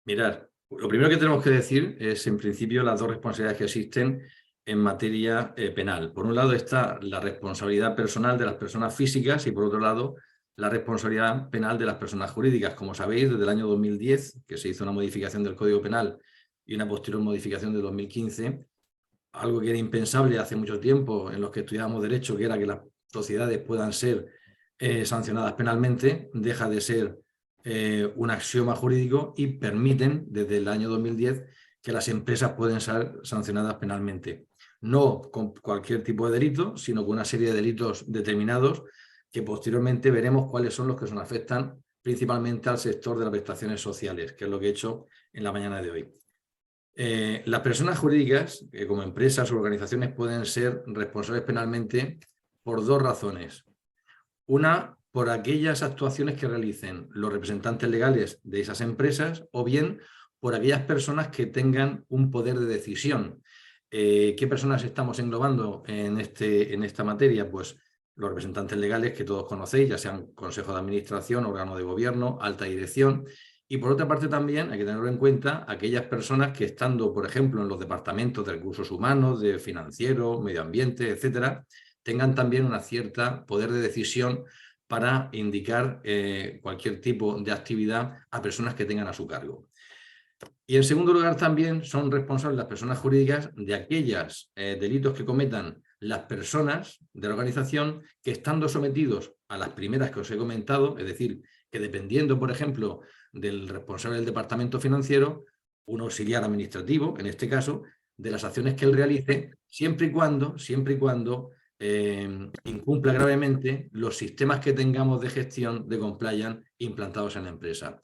Mirad, lo primero que tenemos que decir es, en principio, las dos responsabilidades que existen en materia penal. Por un lado está la responsabilidad personal de las personas físicas y, por otro lado, la responsabilidad penal de las personas jurídicas. Como sabéis, desde el año 2010, que se hizo una modificación del Código Penal y una posterior modificación de 2015, algo que era impensable hace mucho tiempo en los que estudiábamos Derecho, que era que las sociedades puedan ser sancionadas penalmente, deja de ser un axioma jurídico y permiten, desde el año 2010, que las empresas pueden ser sancionadas penalmente. No con cualquier tipo de delito, sino con una serie de delitos determinados que posteriormente veremos cuáles son los que nos afectan principalmente al sector de las prestaciones sociales, que es lo que he hecho en la mañana de hoy. Las personas jurídicas, como empresas o organizaciones, pueden ser responsables penalmente por dos razones. Una, por aquellas actuaciones que realicen los representantes legales de esas empresas, o bien por aquellas personas que tengan un poder de decisión. ¿Qué personas estamos englobando en esta materia? Pues los representantes legales que todos conocéis, ya sean consejo de administración, órgano de gobierno, alta dirección. Y por otra parte también hay que tenerlo en cuenta aquellas personas que, estando, por ejemplo, en los departamentos de recursos humanos, de financiero, medio ambiente, etcétera, tengan también una cierta poder de decisión para indicar cualquier tipo de actividad a personas que tengan a su cargo. Y en segundo lugar también son responsables las personas jurídicas de aquellos delitos que cometan las personas de la organización que, estando sometidos a las primeras que os he comentado, es decir, que dependiendo, por ejemplo, del responsable del departamento financiero, un auxiliar administrativo, en este caso, de las acciones que él realice, siempre y cuando incumpla gravemente los sistemas que tengamos de gestión de compliance implantados en la empresa.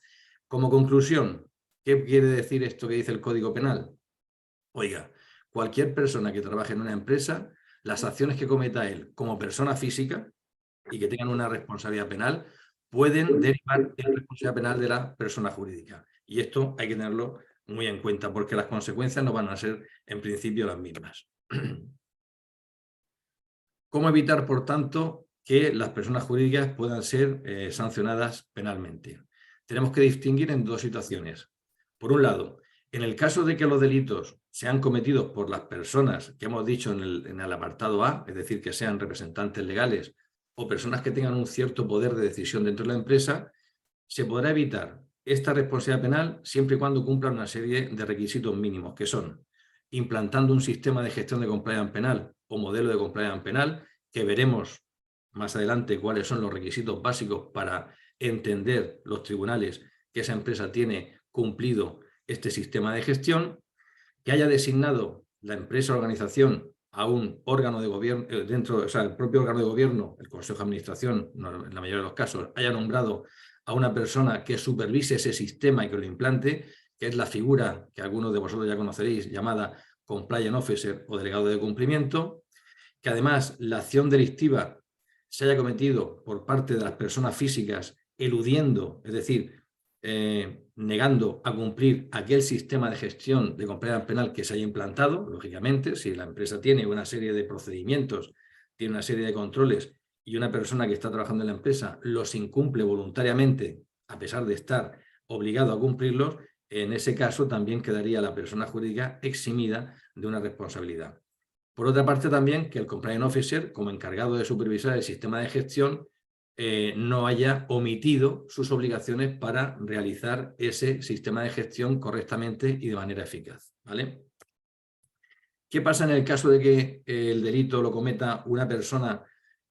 Como conclusión, ¿qué quiere decir esto que dice el Código Penal? Oiga, cualquier persona que trabaje en una empresa, las acciones que cometa él como persona física y que tengan una responsabilidad penal, pueden derivar en responsabilidad penal de la persona jurídica. Y esto hay que tenerlo muy en cuenta, porque las consecuencias no van a ser, en principio, las mismas. ¿Cómo evitar, por tanto, que las personas jurídicas puedan ser sancionadas penalmente? Tenemos que distinguir en dos situaciones. Por un lado, en el caso de que los delitos sean cometidos por las personas que hemos dicho en el apartado A, es decir, que sean representantes legales o personas que tengan un cierto poder de decisión dentro de la empresa, se podrá evitar esta responsabilidad penal siempre y cuando cumplan una serie de requisitos mínimos, que son implantando un sistema de gestión de compliance penal o modelo de compliance penal, que veremos más adelante cuáles son los requisitos básicos para entender los tribunales que esa empresa tiene cumplido este sistema de gestión, que haya designado la empresa o organización a un órgano de gobierno, el propio órgano de gobierno, el Consejo de Administración, en la mayoría de los casos, haya nombrado a una persona que supervise ese sistema y que lo implante, que es la figura que algunos de vosotros ya conoceréis, llamada Compliance Officer o delegado de cumplimiento, que además la acción delictiva se haya cometido por parte de las personas físicas eludiendo, es decir, negando a cumplir aquel sistema de gestión de compliance penal que se haya implantado. Lógicamente, si la empresa tiene una serie de procedimientos, tiene una serie de controles y una persona que está trabajando en la empresa los incumple voluntariamente, a pesar de estar obligado a cumplirlos, en ese caso también quedaría la persona jurídica eximida de una responsabilidad. Por otra parte también que el Compliance Officer, como encargado de supervisar el sistema de gestión, no haya omitido sus obligaciones para realizar ese sistema de gestión correctamente y de manera eficaz, ¿vale? ¿Qué pasa en el caso de que el delito lo cometa una persona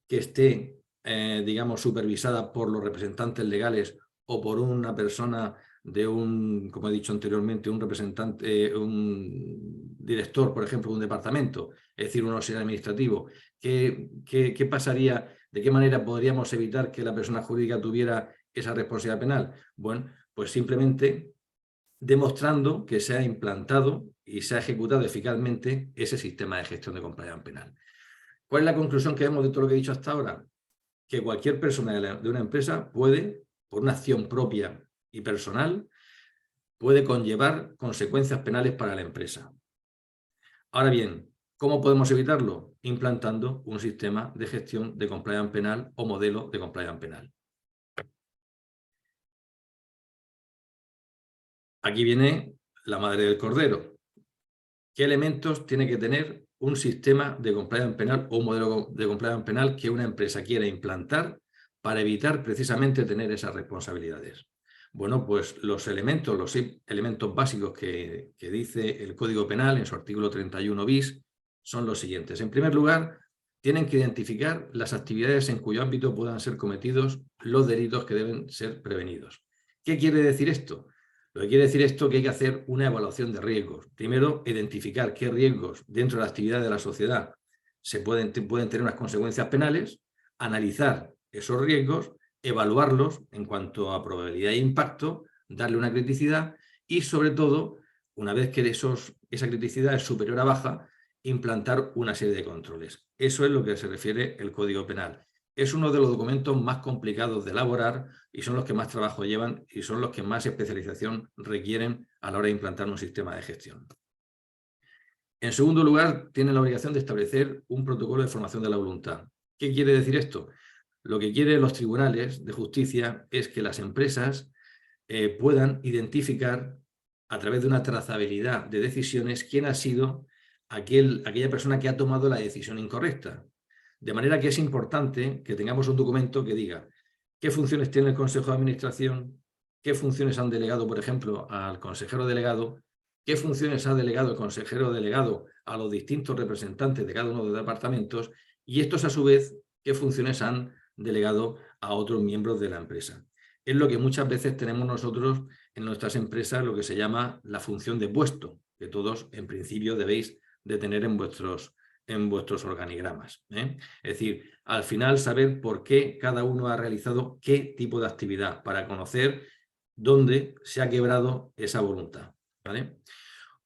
que esté, digamos, supervisada por los representantes legales o por una persona de un, como he dicho anteriormente, un representante, un director, por ejemplo, de un departamento, es decir, un auxiliar administrativo? ¿Qué pasaría? ¿De qué manera podríamos evitar que la persona jurídica tuviera esa responsabilidad penal? Bueno, pues simplemente demostrando que se ha implantado y se ha ejecutado eficazmente ese sistema de gestión de compliance penal. ¿Cuál es la conclusión que vemos de todo lo que he dicho hasta ahora? Que cualquier persona de una empresa puede, por una acción propia y personal, puede conllevar consecuencias penales para la empresa. Ahora bien, ¿cómo podemos evitarlo? Implantando un sistema de gestión de compliance penal o modelo de compliance penal. aquí viene la madre del cordero. ¿Qué elementos tiene que tener un sistema de compliance penal o un modelo de compliance penal que una empresa quiera implantar para evitar precisamente tener esas responsabilidades? Bueno, pues los elementos básicos que dice el Código Penal en su artículo 31 bis son los siguientes. En primer lugar, tienen que identificar las actividades en cuyo ámbito puedan ser cometidos los delitos que deben ser prevenidos. ¿Qué quiere decir esto? Lo que quiere decir esto es que hay que hacer una evaluación de riesgos. Primero, identificar qué riesgos dentro de la actividad de la sociedad pueden tener unas consecuencias penales, analizar esos riesgos, evaluarlos en cuanto a probabilidad e impacto, darle una criticidad y, sobre todo, una vez que esa criticidad es superior a baja, implantar una serie de controles. Eso es lo que se refiere el Código Penal. Es uno de los documentos más complicados de elaborar y son los que más trabajo llevan y son los que más especialización requieren a la hora de implantar un sistema de gestión. En segundo lugar, tienen la obligación de establecer un protocolo de formación de la voluntad. ¿Qué quiere decir esto? Lo que quieren los tribunales de justicia es que las empresas puedan identificar a través de una trazabilidad de decisiones quién ha sido aquella persona que ha tomado la decisión incorrecta. De manera que es importante que tengamos un documento que diga qué funciones tiene el Consejo de Administración, qué funciones han delegado, por ejemplo, al consejero delegado, qué funciones ha delegado el consejero delegado a los distintos representantes de cada uno de los departamentos y estos, a su vez, qué funciones han delegado a otros miembros de la empresa. Es lo que muchas veces tenemos nosotros en nuestras empresas, lo que se llama la función de puesto, que todos, en principio, debéis de tener en vuestros organigramas. Es decir, al final saber por qué cada uno ha realizado qué tipo de actividad, para conocer dónde se ha quebrado esa voluntad. ¿Vale?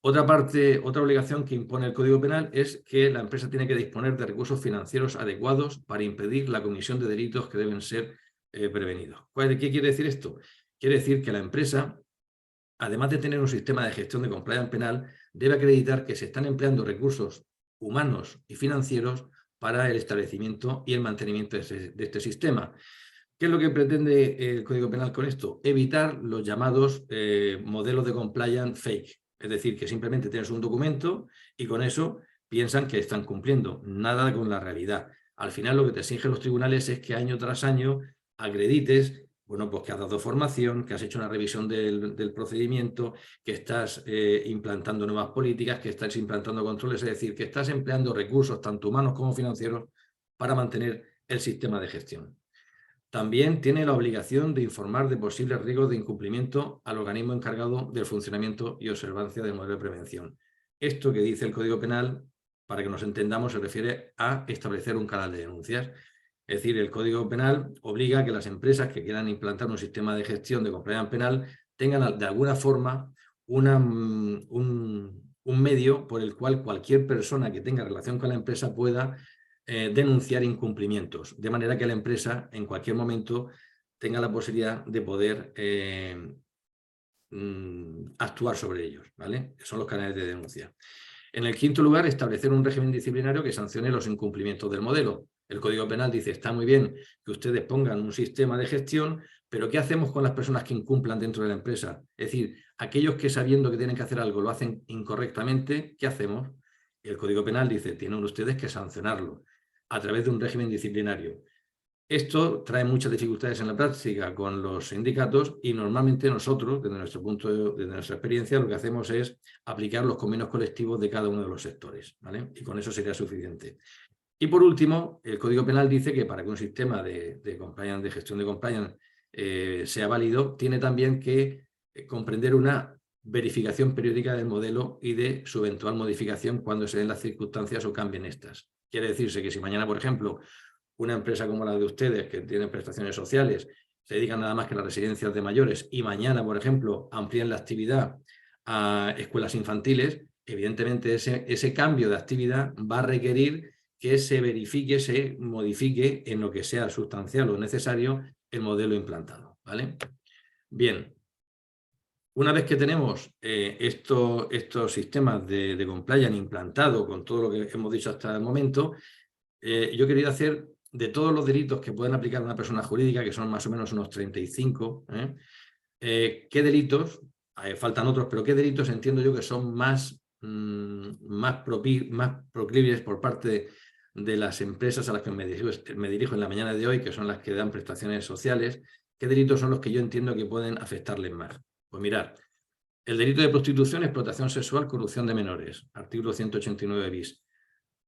Otra obligación que impone el Código Penal es que la empresa tiene que disponer de recursos financieros adecuados para impedir la comisión de delitos que deben ser prevenidos. ¿Qué quiere decir esto? Quiere decir que la empresa, además de tener un sistema de gestión de compliance penal, debe acreditar que se están empleando recursos humanos y financieros para el establecimiento y el mantenimiento de este sistema. ¿Qué es lo que pretende el Código Penal con esto? Evitar los llamados modelos de compliance fake. Es decir, que simplemente tienes un documento y con eso piensan que están cumpliendo. Nada con la realidad. Al final lo que te exigen los tribunales es que año tras año acredites, bueno, pues que has dado formación, que has hecho una revisión del procedimiento, que estás implantando nuevas políticas, que estás implantando controles, es decir, que estás empleando recursos tanto humanos como financieros para mantener el sistema de gestión. También tiene la obligación de informar de posibles riesgos de incumplimiento al organismo encargado del funcionamiento y observancia del modelo de prevención. Esto que dice el Código Penal, para que nos entendamos, se refiere a establecer un canal de denuncias. Es decir, el Código Penal obliga a que las empresas que quieran implantar un sistema de gestión de compliance penal tengan de alguna forma un medio por el cual cualquier persona que tenga relación con la empresa pueda denunciar incumplimientos, de manera que la empresa en cualquier momento tenga la posibilidad de poder actuar sobre ellos, ¿vale? Son los canales de denuncia. En el quinto lugar, establecer un régimen disciplinario que sancione los incumplimientos del modelo. El Código Penal dice, está muy bien que ustedes pongan un sistema de gestión, pero ¿qué hacemos con las personas que incumplan dentro de la empresa? Es decir, aquellos que sabiendo que tienen que hacer algo lo hacen incorrectamente, ¿qué hacemos? El Código Penal dice, tienen ustedes que sancionarlo a través de un régimen disciplinario. Esto trae muchas dificultades en la práctica con los sindicatos y normalmente nosotros, desde nuestra experiencia, lo que hacemos es aplicar los convenios colectivos de cada uno de los sectores, ¿vale? Y con eso sería suficiente. Y por último, el Código Penal dice que para que un sistema de gestión de compliance sea válido, tiene también que comprender una verificación periódica del modelo y de su eventual modificación cuando se den las circunstancias o cambien estas. Quiere decirse que si mañana, por ejemplo, una empresa como la de ustedes, que tiene prestaciones sociales, se dedican nada más que a las residencias de mayores y mañana, por ejemplo, amplían la actividad a escuelas infantiles, evidentemente ese cambio de actividad va a requerir que se verifique, se modifique en lo que sea sustancial o necesario el modelo implantado, ¿vale? Bien. Una vez que tenemos estos sistemas de compliance implantados con todo lo que hemos dicho hasta el momento, yo he querido hacer de todos los delitos que pueden aplicar a una persona jurídica, que son más o menos unos 35, ¿qué delitos faltan otros, pero ¿qué delitos entiendo yo que son más proclives por parte de las empresas a las que me dirijo en la mañana de hoy, que son las que dan prestaciones sociales? ¿Qué delitos son los que yo entiendo que pueden afectarles más? Pues mirad, el delito de prostitución, explotación sexual, corrupción de menores, artículo 189 bis.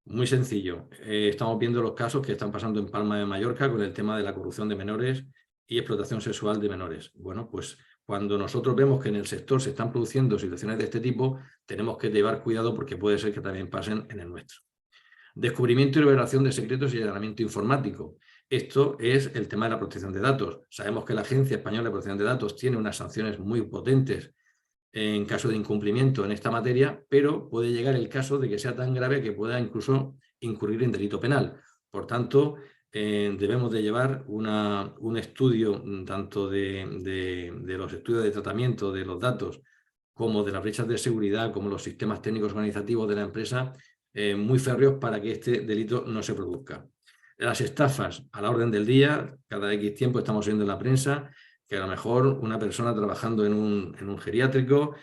Muy sencillo. Estamos viendo los casos que están pasando en Palma de Mallorca con el tema de la corrupción de menores y explotación sexual de menores. Bueno, pues cuando nosotros vemos que en el sector se están produciendo situaciones de este tipo, tenemos que llevar cuidado porque puede ser que también pasen en el nuestro. Descubrimiento y revelación de secretos y allanamiento informático. Esto es el tema de la protección de datos. Sabemos que la Agencia Española de Protección de Datos tiene unas sanciones muy potentes en caso de incumplimiento en esta materia, pero puede llegar el caso de que sea tan grave que pueda incluso incurrir en delito penal. Por tanto, debemos de llevar un estudio tanto de los estudios de tratamiento de los datos como de las brechas de seguridad, como los sistemas técnicos organizativos de la empresa, muy férreos para que este delito no se produzca. Las estafas a la orden del día, cada X tiempo estamos viendo en la prensa que a lo mejor una persona trabajando en un geriátrico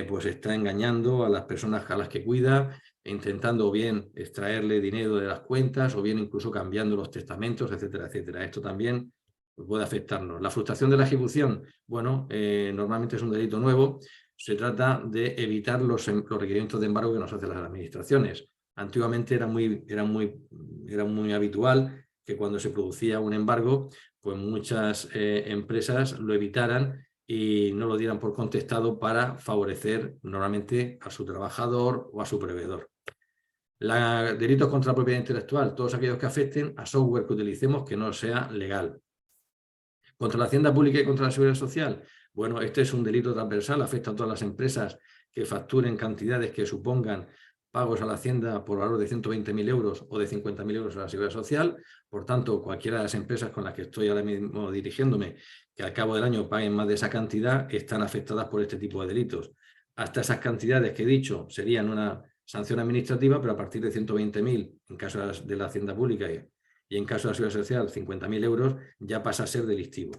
pues está engañando a las personas a las que cuida, intentando o bien extraerle dinero de las cuentas o bien incluso cambiando los testamentos, etcétera, etcétera. Esto también puede afectarnos. La frustración de la ejecución, bueno, normalmente es un delito nuevo. Se trata de evitar los requerimientos de embargo que nos hacen las administraciones. Antiguamente era muy habitual que cuando se producía un embargo, pues muchas empresas lo evitaran y no lo dieran por contestado para favorecer normalmente a su trabajador o a su proveedor. Delitos contra la propiedad intelectual, todos aquellos que afecten a software que utilicemos que no sea legal. Contra la hacienda pública y contra la seguridad social, bueno, este es un delito transversal, afecta a todas las empresas que facturen cantidades que supongan pagos a la hacienda por valor de 120.000 euros o de 50.000 euros a la seguridad social. Por tanto, cualquiera de las empresas con las que estoy ahora mismo dirigiéndome, que al cabo del año paguen más de esa cantidad, están afectadas por este tipo de delitos. Hasta esas cantidades que he dicho serían una sanción administrativa, pero a partir de 120.000 en caso de la hacienda pública y en caso de la seguridad social 50.000 euros, ya pasa a ser delictivo.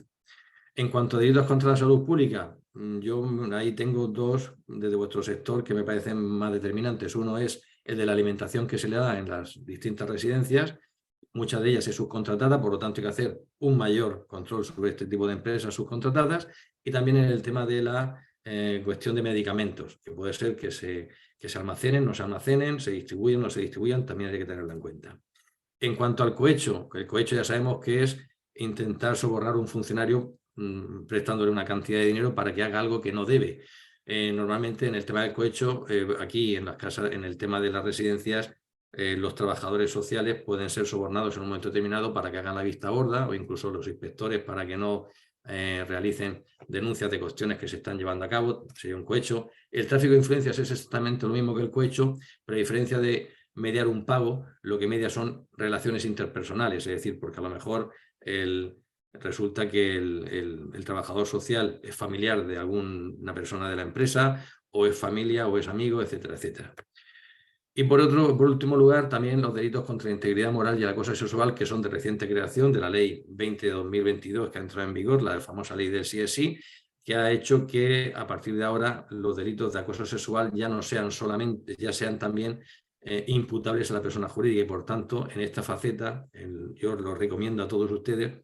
En cuanto a delitos contra la salud pública, yo ahí tengo dos desde vuestro sector que me parecen más determinantes. Uno es el de la alimentación que se le da en las distintas residencias. Muchas de ellas es subcontratada, por lo tanto hay que hacer un mayor control sobre este tipo de empresas subcontratadas. Y también en el tema de la cuestión de medicamentos, que puede ser que se almacenen, no se almacenen, se distribuyen, no se distribuyan, también hay que tenerlo en cuenta. En cuanto al cohecho, el cohecho ya sabemos que es intentar sobornar a un funcionario prestándole una cantidad de dinero para que haga algo que no debe. Normalmente en el tema del cohecho, aquí en las casas, en el tema de las residencias, los trabajadores sociales pueden ser sobornados en un momento determinado para que hagan la vista gorda o incluso los inspectores para que no realicen denuncias de cuestiones que se están llevando a cabo, sería un cohecho. El tráfico de influencias es exactamente lo mismo que el cohecho, pero a diferencia de mediar un pago, lo que media son relaciones interpersonales, es decir, porque a lo mejor resulta que el trabajador social es familiar de alguna persona de la empresa, o es familia, o es amigo, etcétera, etcétera. Y por último lugar, también los delitos contra la integridad moral y el acoso sexual, que son de reciente creación, de la ley 20 de 2022, que ha entrado en vigor, la famosa ley del sí es sí, que ha hecho que a partir de ahora los delitos de acoso sexual ya no sean solamente, ya sean también imputables a la persona jurídica, y por tanto, en esta faceta, yo lo recomiendo a todos ustedes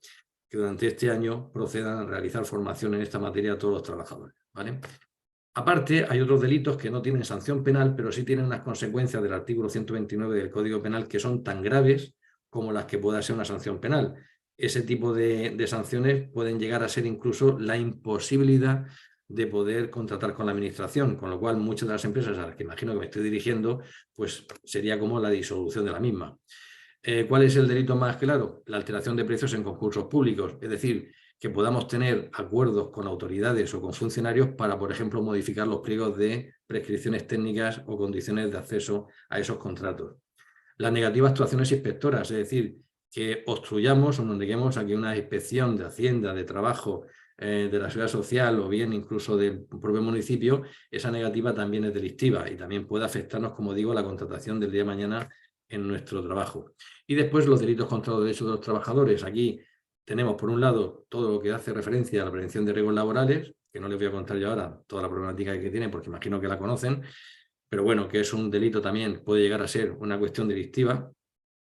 que durante este año procedan a realizar formación en esta materia a todos los trabajadores, ¿vale? Aparte, hay otros delitos que no tienen sanción penal, pero sí tienen unas consecuencias del artículo 129 del Código Penal que son tan graves como las que pueda ser una sanción penal. Ese tipo de sanciones pueden llegar a ser incluso la imposibilidad de poder contratar con la administración, con lo cual muchas de las empresas a las que imagino que me estoy dirigiendo, pues sería como la disolución de la misma. ¿Cuál es el delito más claro? La alteración de precios en concursos públicos, es decir, que podamos tener acuerdos con autoridades o con funcionarios para, por ejemplo, modificar los pliegos de prescripciones técnicas o condiciones de acceso a esos contratos. Las negativas actuaciones inspectoras, es decir, que obstruyamos o nos neguemos a que una inspección de Hacienda, de Trabajo, de la Seguridad Social o bien incluso del propio municipio, esa negativa también es delictiva y también puede afectarnos, como digo, a la contratación del día de mañana en nuestro trabajo. Y después los delitos contra los derechos de los trabajadores. Aquí tenemos, por un lado, todo lo que hace referencia a la prevención de riesgos laborales, que no les voy a contar yo ahora toda la problemática que tiene, porque imagino que la conocen, pero bueno, que es un delito también, puede llegar a ser una cuestión delictiva.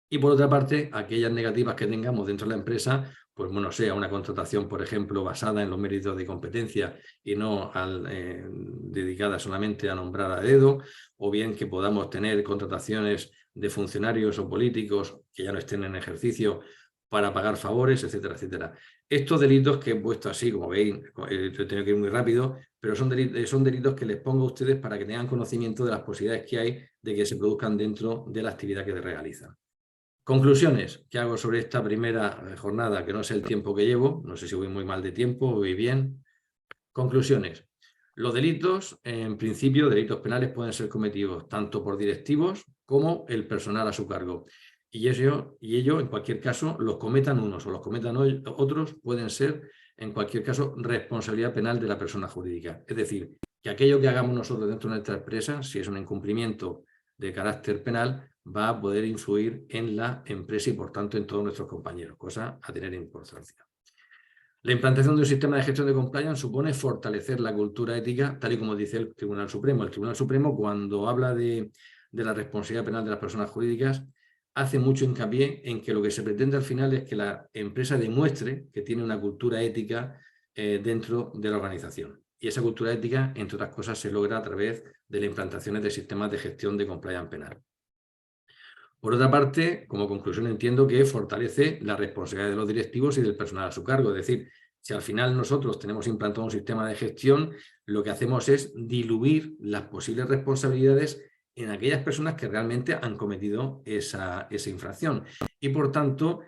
Y por otra parte, aquellas negativas que tengamos dentro de la empresa, pues bueno, sea una contratación, por ejemplo, basada en los méritos de competencia y no dedicada solamente a nombrar a dedo, o bien que podamos tener contrataciones de funcionarios o políticos que ya no estén en ejercicio para pagar favores, etcétera, etcétera. Estos delitos que he puesto así, como veis, he tenido que ir muy rápido, pero son delitos que les pongo a ustedes para que tengan conocimiento de las posibilidades que hay de que se produzcan dentro de la actividad que realizan. Conclusiones que hago sobre esta primera jornada, que no sé el tiempo que llevo, no sé si voy muy mal de tiempo, voy bien. Conclusiones. Los delitos, en principio, delitos penales pueden ser cometidos tanto por directivos como el personal a su cargo. Y ello, en cualquier caso, los cometan unos o los cometan otros, pueden ser, en cualquier caso, responsabilidad penal de la persona jurídica. Es decir, que aquello que hagamos nosotros dentro de nuestra empresa, si es un incumplimiento de carácter penal, va a poder influir en la empresa y, por tanto, en todos nuestros compañeros, cosa a tener importancia. La implantación de un sistema de gestión de compliance supone fortalecer la cultura ética, tal y como dice el Tribunal Supremo. El Tribunal Supremo, cuando habla de la responsabilidad penal de las personas jurídicas, hace mucho hincapié en que lo que se pretende al final es que la empresa demuestre que tiene una cultura ética dentro de la organización. Y esa cultura ética, entre otras cosas, se logra a través de las implantaciones de sistemas de gestión de compliance penal. Por otra parte, como conclusión, entiendo que fortalece la responsabilidad de los directivos y del personal a su cargo. Es decir, si al final nosotros tenemos implantado un sistema de gestión, lo que hacemos es diluir las posibles responsabilidades en aquellas personas que realmente han cometido esa infracción. Y por tanto,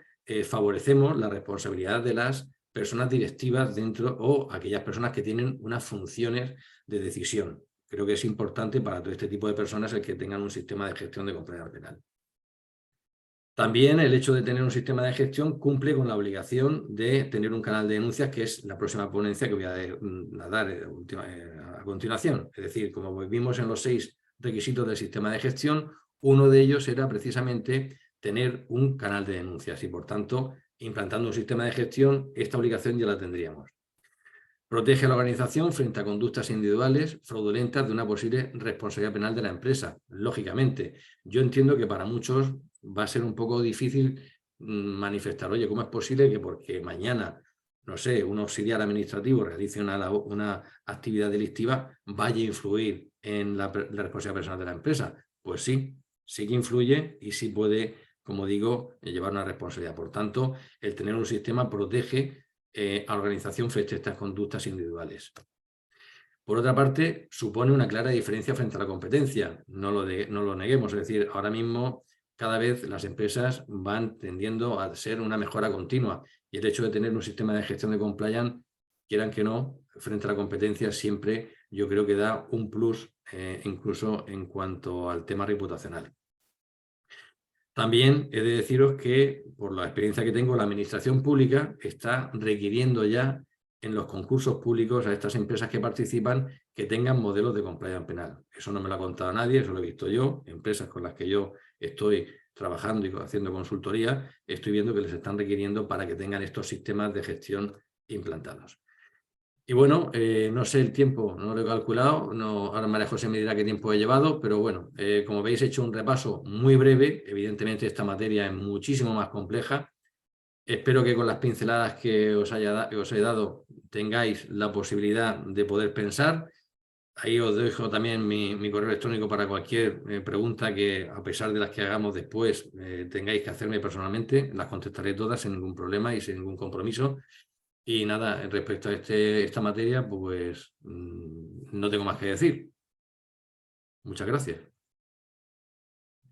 favorecemos la responsabilidad de las personas directivas dentro o aquellas personas que tienen unas funciones de decisión. Creo que es importante para todo este tipo de personas el que tengan un sistema de gestión de compliance penal. También el hecho de tener un sistema de gestión cumple con la obligación de tener un canal de denuncias, que es la próxima ponencia que voy a dar a continuación. Es decir, como vimos en los 6 requisitos del sistema de gestión, uno de ellos era precisamente tener un canal de denuncias y, por tanto, implantando un sistema de gestión, esta obligación ya la tendríamos. Protege a la organización frente a conductas individuales fraudulentas de una posible responsabilidad penal de la empresa. Lógicamente, yo entiendo que para muchos va a ser un poco difícil manifestar, oye, ¿cómo es posible que porque mañana, no sé, un auxiliar administrativo realice una actividad delictiva vaya a influir en la responsabilidad personal de la empresa? Pues sí, sí que influye y sí puede, como digo, llevar una responsabilidad. Por tanto, el tener un sistema protege a la organización frente a estas conductas individuales. Por otra parte, supone una clara diferencia frente a la competencia, no lo neguemos, es decir, ahora mismo cada vez las empresas van tendiendo a ser una mejora continua y el hecho de tener un sistema de gestión de compliance, quieran que no, frente a la competencia siempre yo creo que da un plus incluso en cuanto al tema reputacional. También he de deciros que, por la experiencia que tengo, la administración pública está requiriendo ya en los concursos públicos a estas empresas que participan que tengan modelos de compliance penal. Eso no me lo ha contado nadie, eso lo he visto yo, empresas con las que yo estoy trabajando y haciendo consultoría, estoy viendo que les están requiriendo para que tengan estos sistemas de gestión implantados. Y bueno, no sé el tiempo, no lo he calculado, ahora María José me dirá qué tiempo he llevado, pero bueno, como veis he hecho un repaso muy breve, evidentemente esta materia es muchísimo más compleja. Espero que con las pinceladas que os he dado tengáis la posibilidad de poder pensar. Ahí os dejo también mi correo electrónico para cualquier pregunta que, a pesar de las que hagamos después, tengáis que hacerme personalmente. Las contestaré todas sin ningún problema y sin ningún compromiso. Y nada, respecto a esta materia, pues no tengo más que decir. Muchas gracias.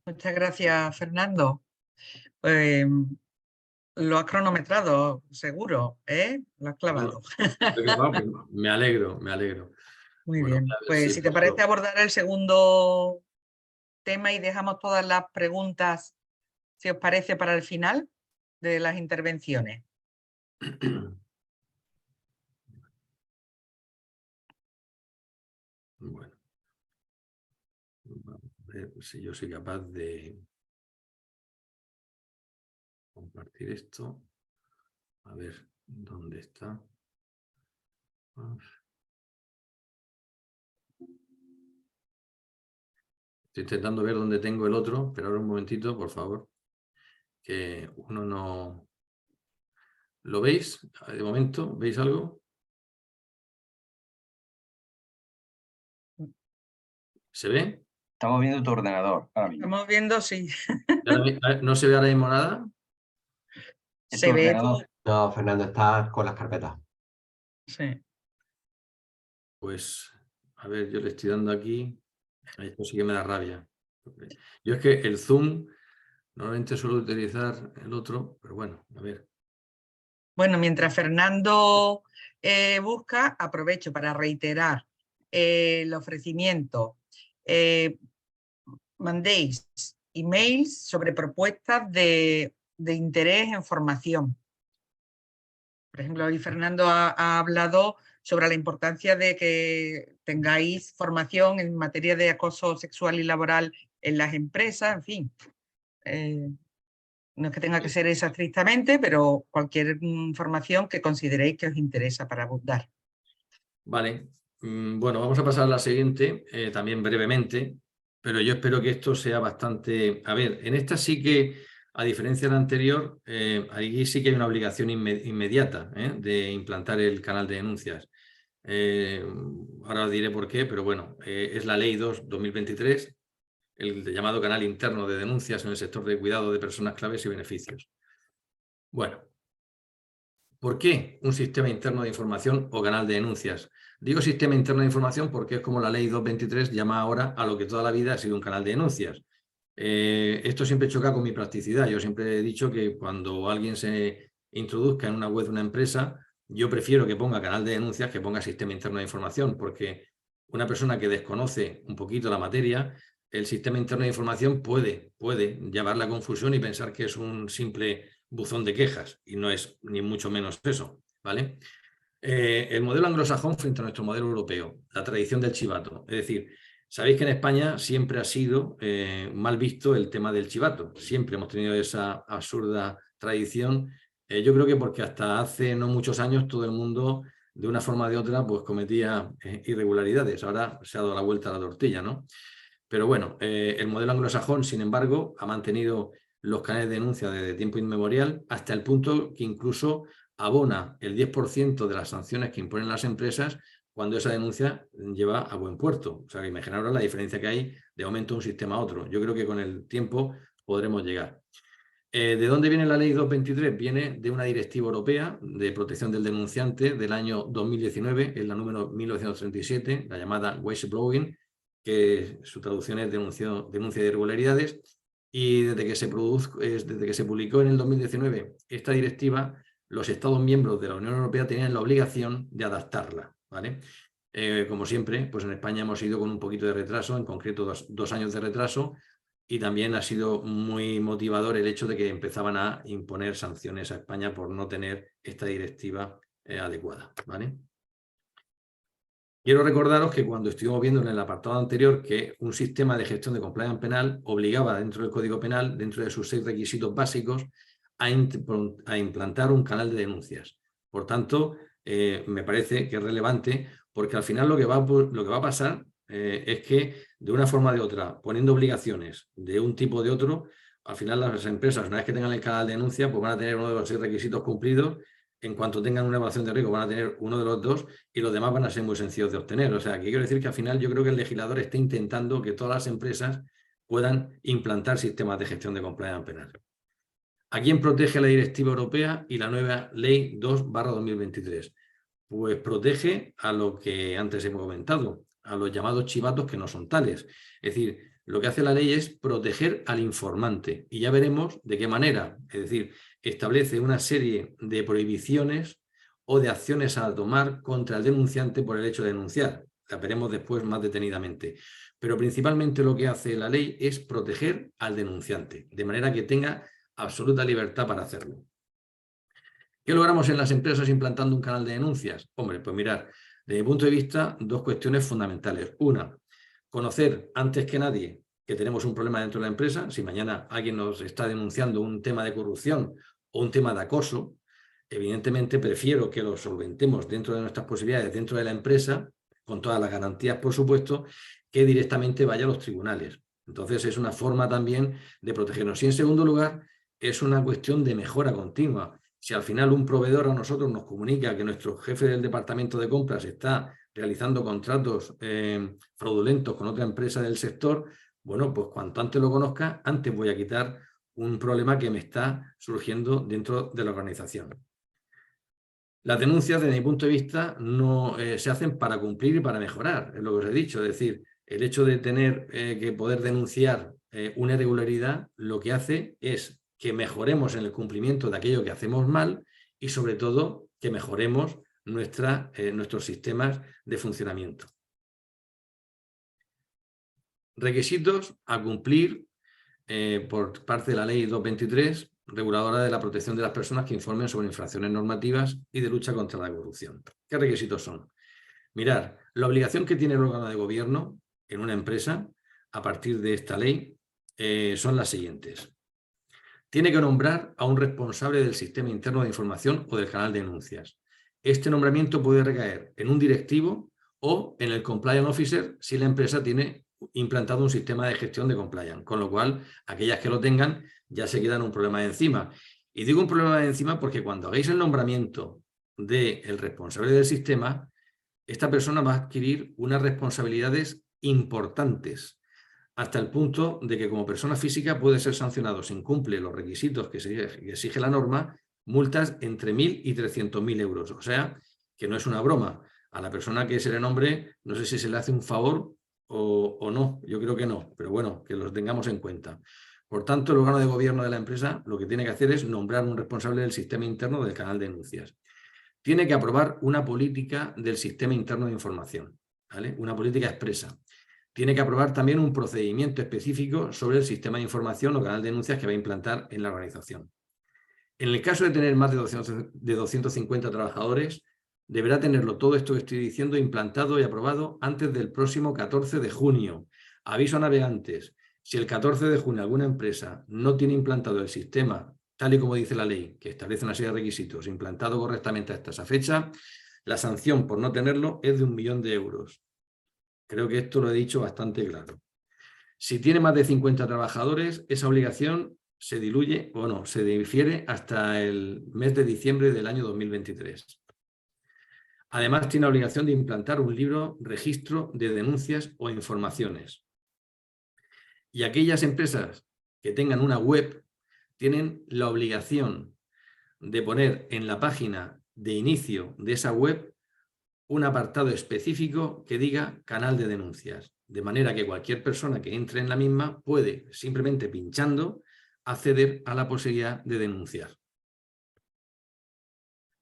Muchas gracias, Fernando. Lo has cronometrado, seguro, ¿eh? Lo has clavado. Me alegro, me alegro. Muy Bueno, bien. a ver Pues si si te parece puedo... abordar el segundo tema y dejamos todas las preguntas, si os parece, para el final de las intervenciones. Bueno, vamos a ver si yo soy capaz de compartir esto. A ver, ¿dónde está? Estoy intentando ver dónde tengo el otro, pero ahora un momentito, por favor, que uno no... ¿Lo veis? De momento, ¿veis algo? ¿Se ve? Estamos viendo tu ordenador ahora mismo. Estamos viendo si ¿No se ve ahora mismo nada? Es se tu ve ordenador. No, Fernando, está con las carpetas. sí. Pues, a ver, yo le estoy dando aquí. Esto sí que me da rabia. Yo es que el Zoom normalmente suelo utilizar el otro, pero bueno, a ver. Bueno, mientras Fernando busca, aprovecho para reiterar el ofrecimiento. Mandéis emails sobre propuestas de interés en formación. Por ejemplo, hoy Fernando ha hablado sobre la importancia de que tengáis formación en materia de acoso sexual y laboral en las empresas, en fin. No es que tenga que ser esa estrictamente, pero cualquier información que consideréis que os interesa para abundar. Vale, bueno, vamos a pasar a la siguiente, también brevemente, pero yo espero que esto sea bastante... A ver, en esta sí que, a diferencia de la anterior, ahí sí que hay una obligación inmediata de implantar el canal de denuncias. Ahora os diré por qué, pero bueno, es la Ley 2/2023, el llamado canal interno de denuncias en el sector de cuidado de personas claves y beneficios. Bueno, ¿por qué un sistema interno de información o canal de denuncias? Digo sistema interno de información porque es como la Ley 2/23 llama ahora a lo que toda la vida ha sido un canal de denuncias. Esto siempre choca con mi practicidad. Yo siempre he dicho que cuando alguien se introduzca en una web de una empresa, yo prefiero que ponga canal de denuncias que ponga sistema interno de información, porque una persona que desconoce un poquito la materia, el sistema interno de información puede llevar la confusión y pensar que es un simple buzón de quejas, y no es ni mucho menos eso, ¿vale? El modelo anglosajón frente a nuestro modelo europeo, la tradición del chivato. Es decir, sabéis que en España siempre ha sido mal visto el tema del chivato. Siempre hemos tenido esa absurda tradición. Yo creo que porque hasta hace no muchos años todo el mundo, de una forma o de otra, pues cometía irregularidades. Ahora se ha dado la vuelta a la tortilla, ¿no? Pero bueno, el modelo anglosajón, sin embargo, ha mantenido los canales de denuncia desde tiempo inmemorial, hasta el punto que incluso abona el 10% de las sanciones que imponen las empresas cuando esa denuncia lleva a buen puerto. O sea, que imaginaros la diferencia que hay de momento de un sistema a otro. Yo creo que con el tiempo podremos llegar. ¿De dónde viene la Ley 2/23? Viene de una directiva europea de protección del denunciante del año 2019, es la número 1937, la llamada whistleblowing, que su traducción es denuncia de irregularidades, y desde que se publicó en el 2019 esta directiva, los Estados miembros de la Unión Europea tenían la obligación de adaptarla, ¿vale? Como siempre, pues en España hemos ido con un poquito de retraso, en concreto dos años de retraso, y también ha sido muy motivador el hecho de que empezaban a imponer sanciones a España por no tener esta directiva adecuada, ¿vale? Quiero recordaros que cuando estuvimos viendo en el apartado anterior que un sistema de gestión de compliance penal obligaba dentro del Código Penal, dentro de sus 6 requisitos básicos, a implantar un canal de denuncias. Por tanto, me parece que es relevante porque al final lo que va a pasar es que de una forma o de otra, poniendo obligaciones de un tipo o de otro, al final las empresas, una vez que tengan el canal de denuncia, pues van a tener uno de los 6 requisitos cumplidos. En cuanto tengan una evaluación de riesgo van a tener uno de los 2 y los demás van a ser muy sencillos de obtener. O sea, que quiero decir que al final yo creo que el legislador está intentando que todas las empresas puedan implantar sistemas de gestión de compliance penal. ¿A quién protege la directiva europea y la nueva ley 2/2023? Pues protege a lo que antes hemos comentado, a los llamados chivatos que no son tales. Es decir, lo que hace la ley es proteger al informante y ya veremos de qué manera. Es decir, establece una serie de prohibiciones o de acciones a tomar contra el denunciante por el hecho de denunciar. La veremos después más detenidamente. Pero principalmente lo que hace la ley es proteger al denunciante, de manera que tenga absoluta libertad para hacerlo. ¿Qué logramos en las empresas implantando un canal de denuncias? Hombre, pues mirar, desde mi punto de vista, 2 cuestiones fundamentales. Una, conocer antes que nadie que tenemos un problema dentro de la empresa. Si mañana alguien nos está denunciando un tema de corrupción o un tema de acoso, evidentemente prefiero que lo solventemos dentro de nuestras posibilidades, dentro de la empresa, con todas las garantías, por supuesto, que directamente vaya a los tribunales. Entonces es una forma también de protegernos. Y en segundo lugar, es una cuestión de mejora continua. Si al final un proveedor a nosotros nos comunica que nuestro jefe del departamento de compras está realizando contratos fraudulentos con otra empresa del sector, bueno, pues cuanto antes lo conozca, antes voy a quitar un problema que me está surgiendo dentro de la organización. Las denuncias, desde mi punto de vista, no se hacen para cumplir y para mejorar, es lo que os he dicho. Es decir, el hecho de tener que poder denunciar una irregularidad, lo que hace es que mejoremos en el cumplimiento de aquello que hacemos mal y, sobre todo, que mejoremos nuestros sistemas de funcionamiento. Requisitos a cumplir por parte de la Ley 223, reguladora de la protección de las personas que informen sobre infracciones normativas y de lucha contra la corrupción. ¿Qué requisitos son? Mirar, la obligación que tiene el órgano de gobierno en una empresa a partir de esta ley son las siguientes. Tiene que nombrar a un responsable del sistema interno de información o del canal de denuncias. Este nombramiento puede recaer en un directivo o en el compliance officer si la empresa tiene implantado un sistema de gestión de compliance, con lo cual aquellas que lo tengan ya se quedan un problema de encima. Y digo un problema de encima porque cuando hagáis el nombramiento del responsable del sistema, esta persona va a adquirir unas responsabilidades importantes, hasta el punto de que como persona física puede ser sancionado si incumple los requisitos que exige la norma, multas entre 1.000 y 300.000 euros. O sea, que no es una broma. A la persona que se le nombre, no sé si se le hace un favor o no, yo creo que no, pero bueno, que los tengamos en cuenta. Por tanto, el órgano de gobierno de la empresa lo que tiene que hacer es nombrar un responsable del sistema interno del canal de denuncias. Tiene que aprobar una política del sistema interno de información, ¿vale? Una política expresa. Tiene que aprobar también un procedimiento específico sobre el sistema de información o canal de denuncias que va a implantar en la organización. En el caso de tener más de 250 trabajadores, deberá tenerlo todo esto que estoy diciendo implantado y aprobado antes del próximo 14 de junio. Aviso a navegantes, si el 14 de junio alguna empresa no tiene implantado el sistema, tal y como dice la ley, que establece una serie de requisitos, implantado correctamente hasta esa fecha, la sanción por no tenerlo es de 1 millón de euros. Creo que esto lo he dicho bastante claro. Si tiene más de 50 trabajadores, esa obligación se diluye o no, se difiere hasta el mes de diciembre del año 2023. Además, tiene la obligación de implantar un libro registro de denuncias o informaciones. Y aquellas empresas que tengan una web tienen la obligación de poner en la página de inicio de esa web un apartado específico que diga canal de denuncias, de manera que cualquier persona que entre en la misma puede, simplemente pinchando, acceder a la posibilidad de denunciar.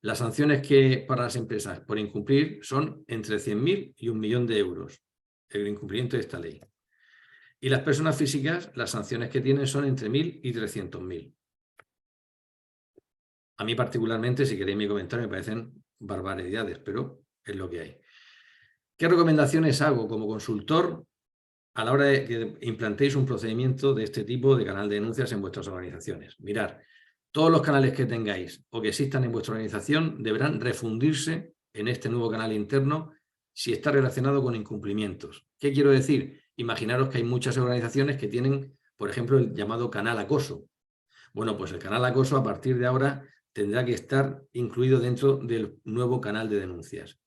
Las sanciones que para las empresas por incumplir son entre 100.000 y 1 millón de euros, el incumplimiento de esta ley. Y las personas físicas, las sanciones que tienen son entre 1.000 y 300.000. A mí particularmente, si queréis mi comentario, me parecen barbaridades, pero es lo que hay. ¿Qué recomendaciones hago como consultor a la hora de que implantéis un procedimiento de este tipo de canal de denuncias en vuestras organizaciones? Mirad, todos los canales que tengáis o que existan en vuestra organización deberán refundirse en este nuevo canal interno si está relacionado con incumplimientos. ¿Qué quiero decir? Imaginaros que hay muchas organizaciones que tienen, por ejemplo, el llamado canal acoso. Bueno, pues el canal acoso a partir de ahora tendrá que estar incluido dentro del nuevo canal de denuncias.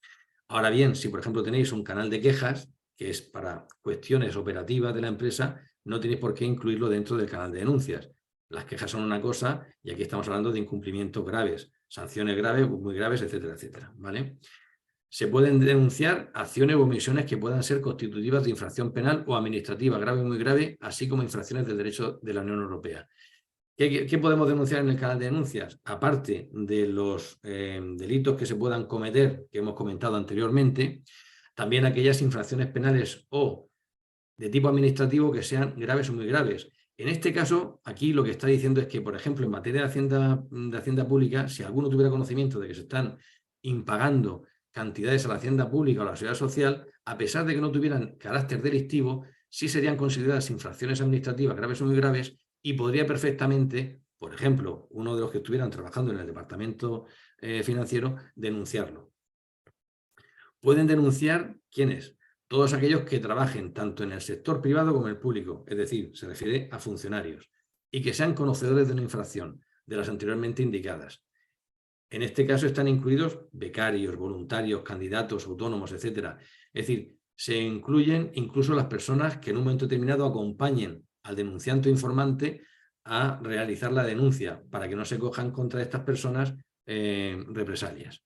Ahora bien, si por ejemplo tenéis un canal de quejas, que es para cuestiones operativas de la empresa, no tenéis por qué incluirlo dentro del canal de denuncias. Las quejas son una cosa y aquí estamos hablando de incumplimientos graves, sanciones graves, muy graves, etcétera, etcétera, ¿vale? Se pueden denunciar acciones o omisiones que puedan ser constitutivas de infracción penal o administrativa grave o muy grave, así como infracciones del derecho de la Unión Europea. ¿Qué podemos denunciar en el canal de denuncias? Aparte de los delitos que se puedan cometer, que hemos comentado anteriormente, también aquellas infracciones penales o de tipo administrativo que sean graves o muy graves. En este caso, aquí lo que está diciendo es que, por ejemplo, en materia de Hacienda Pública, si alguno tuviera conocimiento de que se están impagando cantidades a la Hacienda Pública o a la Seguridad Social, a pesar de que no tuvieran carácter delictivo, sí serían consideradas infracciones administrativas graves o muy graves y podría perfectamente, por ejemplo, uno de los que estuvieran trabajando en el departamento financiero, denunciarlo. Pueden denunciar, ¿quiénes? todos aquellos que trabajen tanto en el sector privado como en el público, es decir, se refiere a funcionarios, y que sean conocedores de una infracción, de las anteriormente indicadas. En este caso están incluidos becarios, voluntarios, candidatos, autónomos, etc. Es decir, se incluyen incluso las personas que en un momento determinado acompañen al denunciante o informante a realizar la denuncia para que no se cojan contra estas personas represalias.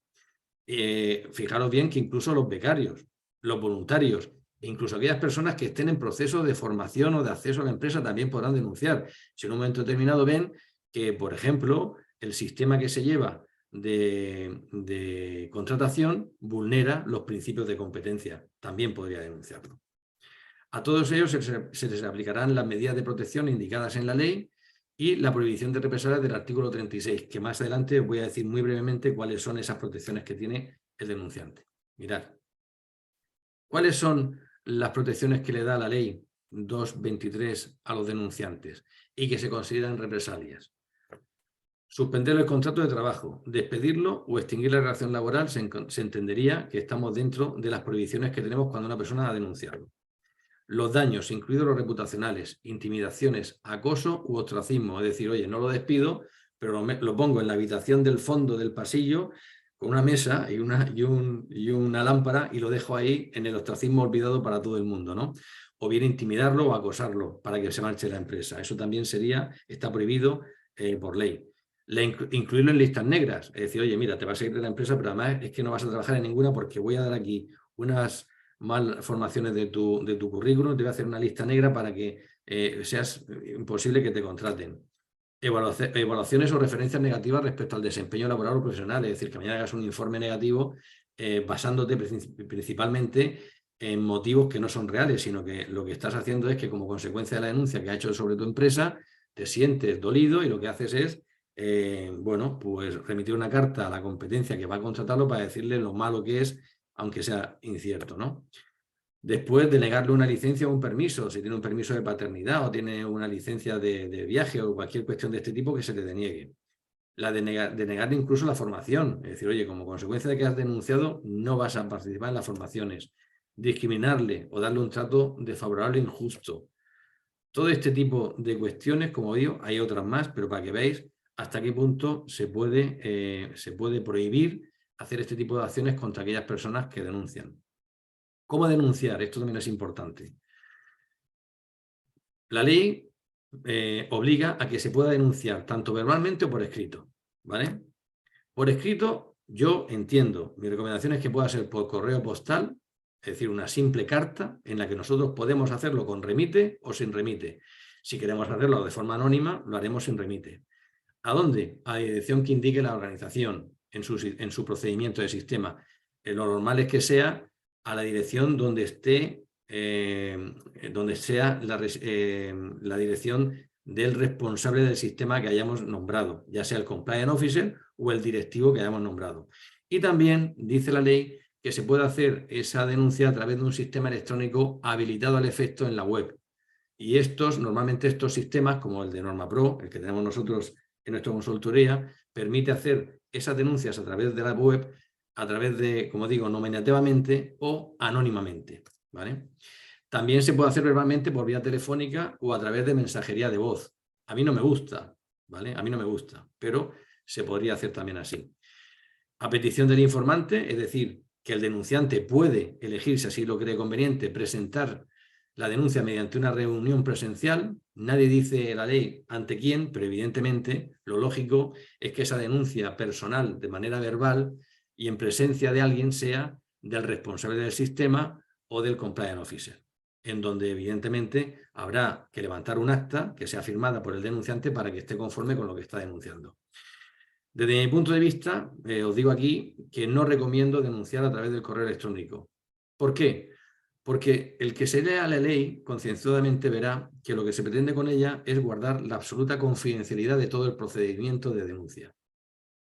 Fijaros bien que incluso los becarios, los voluntarios, e incluso aquellas personas que estén en proceso de formación o de acceso a la empresa también podrán denunciar. Si en un momento determinado ven que, por ejemplo, el sistema que se lleva de contratación vulnera los principios de competencia, también podría denunciarlo. A todos ellos se les aplicarán las medidas de protección indicadas en la ley y la prohibición de represalias del artículo 36, que más adelante os voy a decir muy brevemente cuáles son esas protecciones que tiene el denunciante. Mirad, ¿cuáles son las protecciones que le da la ley 223 a los denunciantes y que se consideran represalias? Suspender el contrato de trabajo, despedirlo o extinguir la relación laboral se entendería que estamos dentro de las prohibiciones que tenemos cuando una persona ha denunciado. Los daños, incluidos los reputacionales, intimidaciones, acoso u ostracismo, es decir, oye, no lo despido, pero lo pongo en la habitación del fondo del pasillo con una mesa y una lámpara y lo dejo ahí en el ostracismo olvidado para todo el mundo, ¿no? O bien intimidarlo o acosarlo para que se marche de la empresa. Eso también está prohibido por ley. Incluirlo en listas negras, es decir, oye, mira, te vas a ir de la empresa, pero además es que no vas a trabajar en ninguna porque voy a dar aquí unas malformaciones de tu currículum, te voy a hacer una lista negra para que seas imposible que te contraten. Evaluaciones o referencias negativas respecto al desempeño laboral o profesional, es decir, que mañana hagas un informe negativo basándote principalmente en motivos que no son reales, sino que lo que estás haciendo es que como consecuencia de la denuncia que ha hecho sobre tu empresa, te sientes dolido y lo que haces es bueno, pues remitir una carta a la competencia que va a contratarlo para decirle lo malo que es, aunque sea incierto, ¿no? Después de negarle una licencia o un permiso, si tiene un permiso de paternidad o tiene una licencia de viaje o cualquier cuestión de este tipo que se le deniegue. De negarle incluso la formación, es decir, oye, como consecuencia de que has denunciado, no vas a participar en las formaciones. Discriminarle o darle un trato desfavorable e injusto. Todo este tipo de cuestiones, como digo, hay otras más, pero para que veáis hasta qué punto se puede prohibir hacer este tipo de acciones contra aquellas personas que denuncian. ¿Cómo denunciar? Esto también es importante. La ley obliga a que se pueda denunciar tanto verbalmente o por escrito, ¿vale? Por escrito, yo entiendo, mi recomendación es que pueda ser por correo postal, es decir, una simple carta en la que nosotros podemos hacerlo con remite o sin remite. Si queremos hacerlo de forma anónima, lo haremos sin remite. ¿A dónde? A la dirección que indique la organización en su procedimiento de sistema. Lo normal es que sea a la dirección donde esté, donde sea la dirección del responsable del sistema que hayamos nombrado, ya sea el compliance officer o el directivo que hayamos nombrado. Y también dice la ley que se puede hacer esa denuncia a través de un sistema electrónico habilitado al efecto en la web. Y normalmente estos sistemas, como el de NormaPro, el que tenemos nosotros en nuestra consultoría, permite hacer esas denuncias a través de la web, a través de, como digo, nominativamente o anónimamente, ¿vale? También se puede hacer verbalmente por vía telefónica o a través de mensajería de voz. A mí no me gusta, ¿vale? A mí no me gusta, pero se podría hacer también así. A petición del informante, es decir, que el denunciante puede elegir, si así lo cree conveniente, presentar la denuncia mediante una reunión presencial. Nadie dice la ley ante quién, pero evidentemente lo lógico es que esa denuncia personal de manera verbal y en presencia de alguien sea del responsable del sistema o del compliance officer, en donde evidentemente habrá que levantar un acta que sea firmada por el denunciante para que esté conforme con lo que está denunciando. Desde mi punto de vista, os digo aquí que no recomiendo denunciar a través del correo electrónico. ¿Por qué? Porque el que se lea la ley concienzudamente verá que lo que se pretende con ella es guardar la absoluta confidencialidad de todo el procedimiento de denuncia.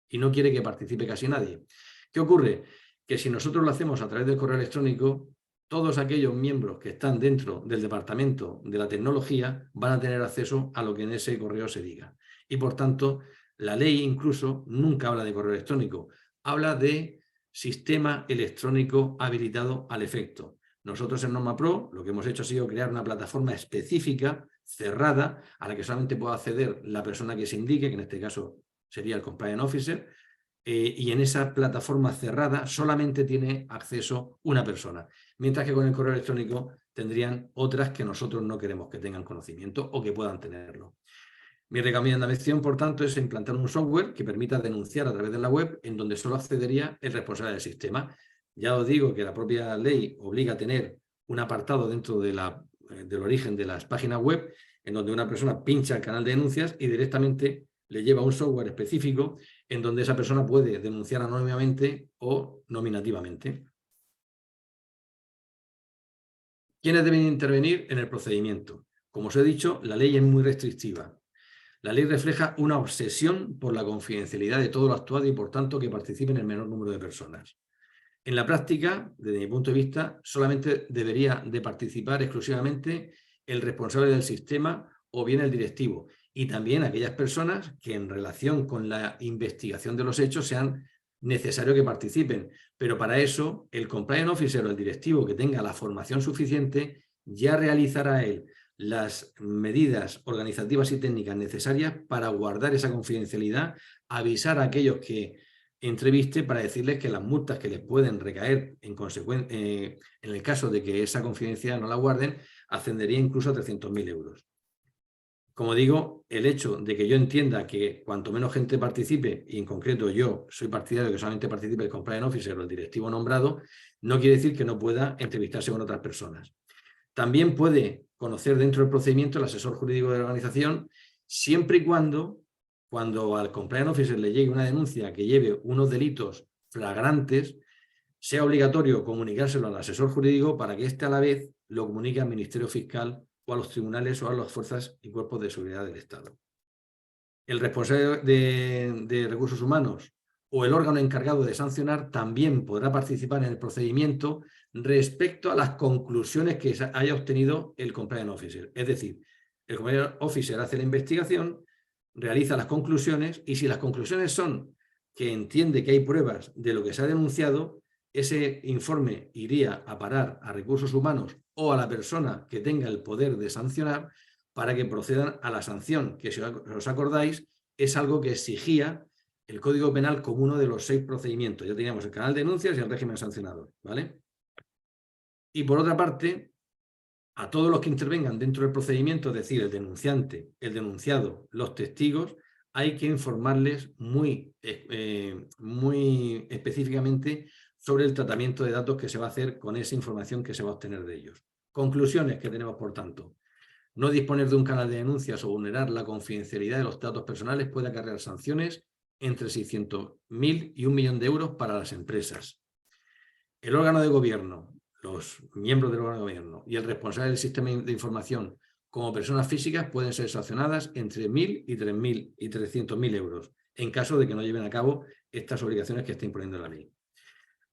Y no quiere que participe casi nadie. ¿Qué ocurre? Que si nosotros lo hacemos a través del correo electrónico, todos aquellos miembros que están dentro del departamento de la tecnología van a tener acceso a lo que en ese correo se diga. Y por tanto, la ley incluso nunca habla de correo electrónico, habla de sistema electrónico habilitado al efecto. Nosotros en NormaPro lo que hemos hecho ha sido crear una plataforma específica, cerrada, a la que solamente puede acceder la persona que se indique, que en este caso sería el Compliance Officer, y en esa plataforma cerrada solamente tiene acceso una persona, mientras que con el correo electrónico tendrían otras que nosotros no queremos que tengan conocimiento o que puedan tenerlo. Mi recomendación, por tanto, es implantar un software que permita denunciar a través de la web, en donde solo accedería el responsable del sistema. Ya os digo que la propia ley obliga a tener un apartado dentro de del origen de las páginas web, en donde una persona pincha el canal de denuncias y directamente le lleva un software específico en donde esa persona puede denunciar anónimamente o nominativamente. ¿Quiénes deben intervenir en el procedimiento? Como os he dicho, la ley es muy restrictiva. La ley refleja una obsesión por la confidencialidad de todo lo actuado y, por tanto, que participen el menor número de personas. En la práctica, desde mi punto de vista, solamente debería de participar exclusivamente el responsable del sistema o bien el directivo, y también aquellas personas que en relación con la investigación de los hechos sean necesario que participen. Pero para eso, el compliance officer o el directivo que tenga la formación suficiente ya realizará él las medidas organizativas y técnicas necesarias para guardar esa confidencialidad, avisar a aquellos que entreviste para decirles que las multas que les pueden recaer en el caso de que esa confidencialidad no la guarden, ascendería incluso a 300.000 euros. Como digo, el hecho de que yo entienda que cuanto menos gente participe, y en concreto yo soy partidario de que solamente participe el compliance officer o el directivo nombrado, no quiere decir que no pueda entrevistarse con otras personas. También puede conocer dentro del procedimiento el asesor jurídico de la organización, siempre y cuando al compliance officer le llegue una denuncia que lleve unos delitos flagrantes, sea obligatorio comunicárselo al asesor jurídico para que éste a la vez lo comunique al Ministerio Fiscal o a los tribunales o a las fuerzas y cuerpos de seguridad del Estado. El responsable de recursos humanos o el órgano encargado de sancionar también podrá participar en el procedimiento respecto a las conclusiones que haya obtenido el compliance officer. Es decir, el compliance officer hace la investigación, realiza las conclusiones, y si las conclusiones son que entiende que hay pruebas de lo que se ha denunciado, ese informe iría a parar a recursos humanos o a la persona que tenga el poder de sancionar para que procedan a la sanción, que si os acordáis es algo que exigía el Código Penal como uno de los 6 procedimientos. Ya teníamos el canal de denuncias y el régimen sancionador, ¿vale? Y por otra parte, a todos los que intervengan dentro del procedimiento, es decir, el denunciante, el denunciado, los testigos, hay que informarles muy específicamente sobre el tratamiento de datos que se va a hacer con esa información que se va a obtener de ellos. Conclusiones que tenemos, por tanto. No disponer de un canal de denuncias o vulnerar la confidencialidad de los datos personales puede acarrear sanciones entre 600.000 y 1 millón de euros para las empresas. El órgano de gobierno, los miembros del órgano de gobierno y el responsable del sistema de información como personas físicas pueden ser sancionadas entre 1.000 y 3.000 y 300.000 euros en caso de que no lleven a cabo estas obligaciones que está imponiendo la ley.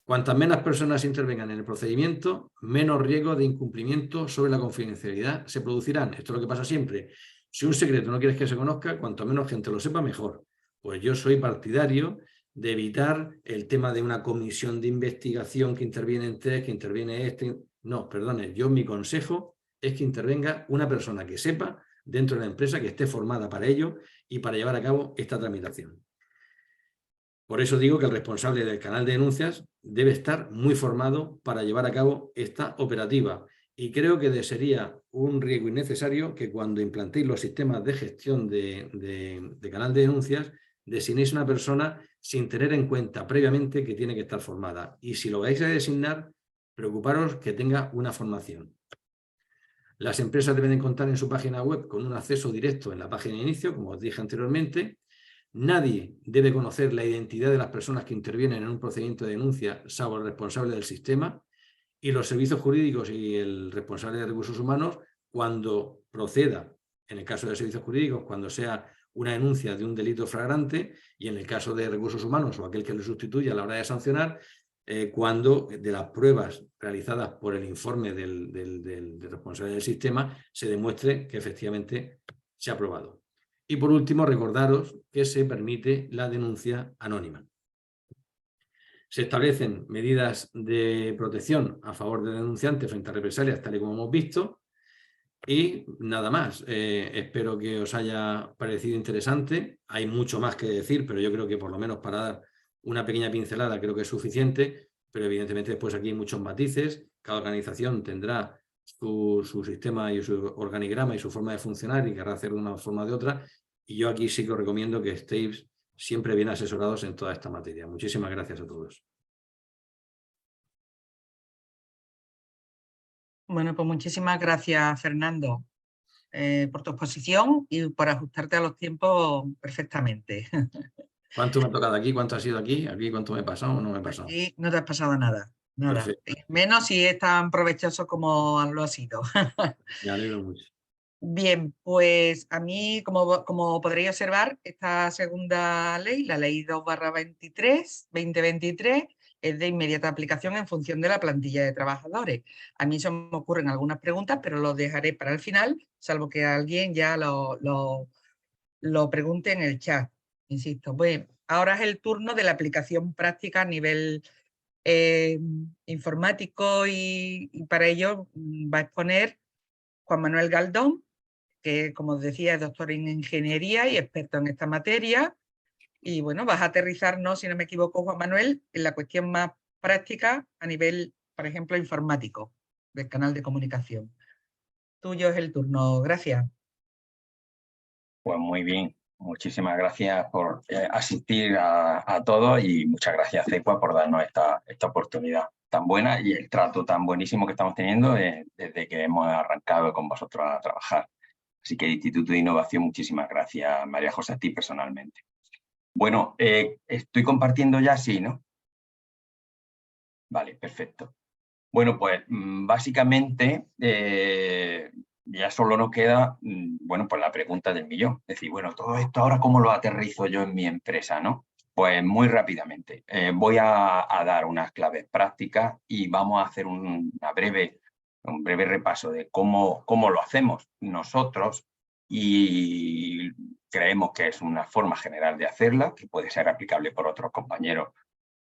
Cuantas menos personas intervengan en el procedimiento, menos riesgo de incumplimiento sobre la confidencialidad se producirán. Esto es lo que pasa siempre. Si un secreto no quieres que se conozca, cuanto menos gente lo sepa, mejor. Pues yo soy partidario de evitar el tema de una comisión de investigación que interviene en 3, que interviene este. No, perdone, mi consejo es que intervenga una persona que sepa dentro de la empresa, que esté formada para ello y para llevar a cabo esta tramitación. Por eso digo que el responsable del canal de denuncias debe estar muy formado para llevar a cabo esta operativa. Y creo que sería un riesgo innecesario que cuando implantéis los sistemas de gestión de canal de denuncias, designéis una persona sin tener en cuenta previamente que tiene que estar formada. Y si lo vais a designar, preocuparos que tenga una formación. Las empresas deben contar en su página web con un acceso directo en la página de inicio, como os dije anteriormente. Nadie debe conocer la identidad de las personas que intervienen en un procedimiento de denuncia, salvo el responsable del sistema, y los servicios jurídicos y el responsable de recursos humanos, cuando proceda, en el caso de servicios jurídicos, cuando sea una denuncia de un delito flagrante, y en el caso de recursos humanos o aquel que le sustituya a la hora de sancionar, cuando de las pruebas realizadas por el informe del responsable del sistema se demuestre que efectivamente se ha aprobado. Y por último, recordaros que se permite la denuncia anónima. Se establecen medidas de protección a favor del denunciante frente a represalias, tal y como hemos visto. Y nada más. Espero que os haya parecido interesante. Hay mucho más que decir, pero yo creo que por lo menos para dar una pequeña pincelada creo que es suficiente. Pero evidentemente después aquí hay muchos matices. Cada organización tendrá su sistema y su organigrama y su forma de funcionar y querrá hacer de una forma o de otra. Y yo aquí sí que os recomiendo que estéis siempre bien asesorados en toda esta materia. Muchísimas gracias a todos. Bueno, pues muchísimas gracias, Fernando, por tu exposición y por ajustarte a los tiempos perfectamente. ¿Cuánto me ha tocado aquí? ¿Cuánto ha sido aquí? ¿Aquí cuánto me he pasado o no me he pasado? Aquí no te has pasado nada, nada. Perfecto. Menos si es tan provechoso como lo ha sido. Me alegro mucho. Bien, pues a mí, como podréis observar, esta segunda ley, la ley 2/2023, es de inmediata aplicación en función de la plantilla de trabajadores. A mí se me ocurren algunas preguntas, pero lo dejaré para el final, salvo que alguien ya lo pregunte en el chat. Insisto, bueno, ahora es el turno de la aplicación práctica a nivel informático y para ello va a exponer Juan Manuel Galdón, que como os decía es doctor en ingeniería y experto en esta materia. Y bueno, vas a aterrizarnos, si no me equivoco, Juan Manuel, en la cuestión más práctica a nivel, por ejemplo, informático del canal de comunicación. Tuyo es el turno. Gracias. Pues muy bien. Muchísimas gracias por asistir a todos y muchas gracias, CECUA, por darnos esta oportunidad tan buena y el trato tan buenísimo que estamos teniendo desde que hemos arrancado con vosotros a trabajar. Así que Instituto de Innovación, muchísimas gracias, María José, a ti personalmente. Bueno, estoy compartiendo ya, sí, ¿no? Vale, perfecto. Bueno, pues básicamente ya solo nos queda, bueno, pues la pregunta del millón. Es decir, bueno, todo esto ahora ¿cómo lo aterrizo yo en mi empresa, no? Pues muy rápidamente. Voy a dar unas claves prácticas y vamos a hacer un breve repaso de cómo lo hacemos nosotros y creemos que es una forma general de hacerla, que puede ser aplicable por otros compañeros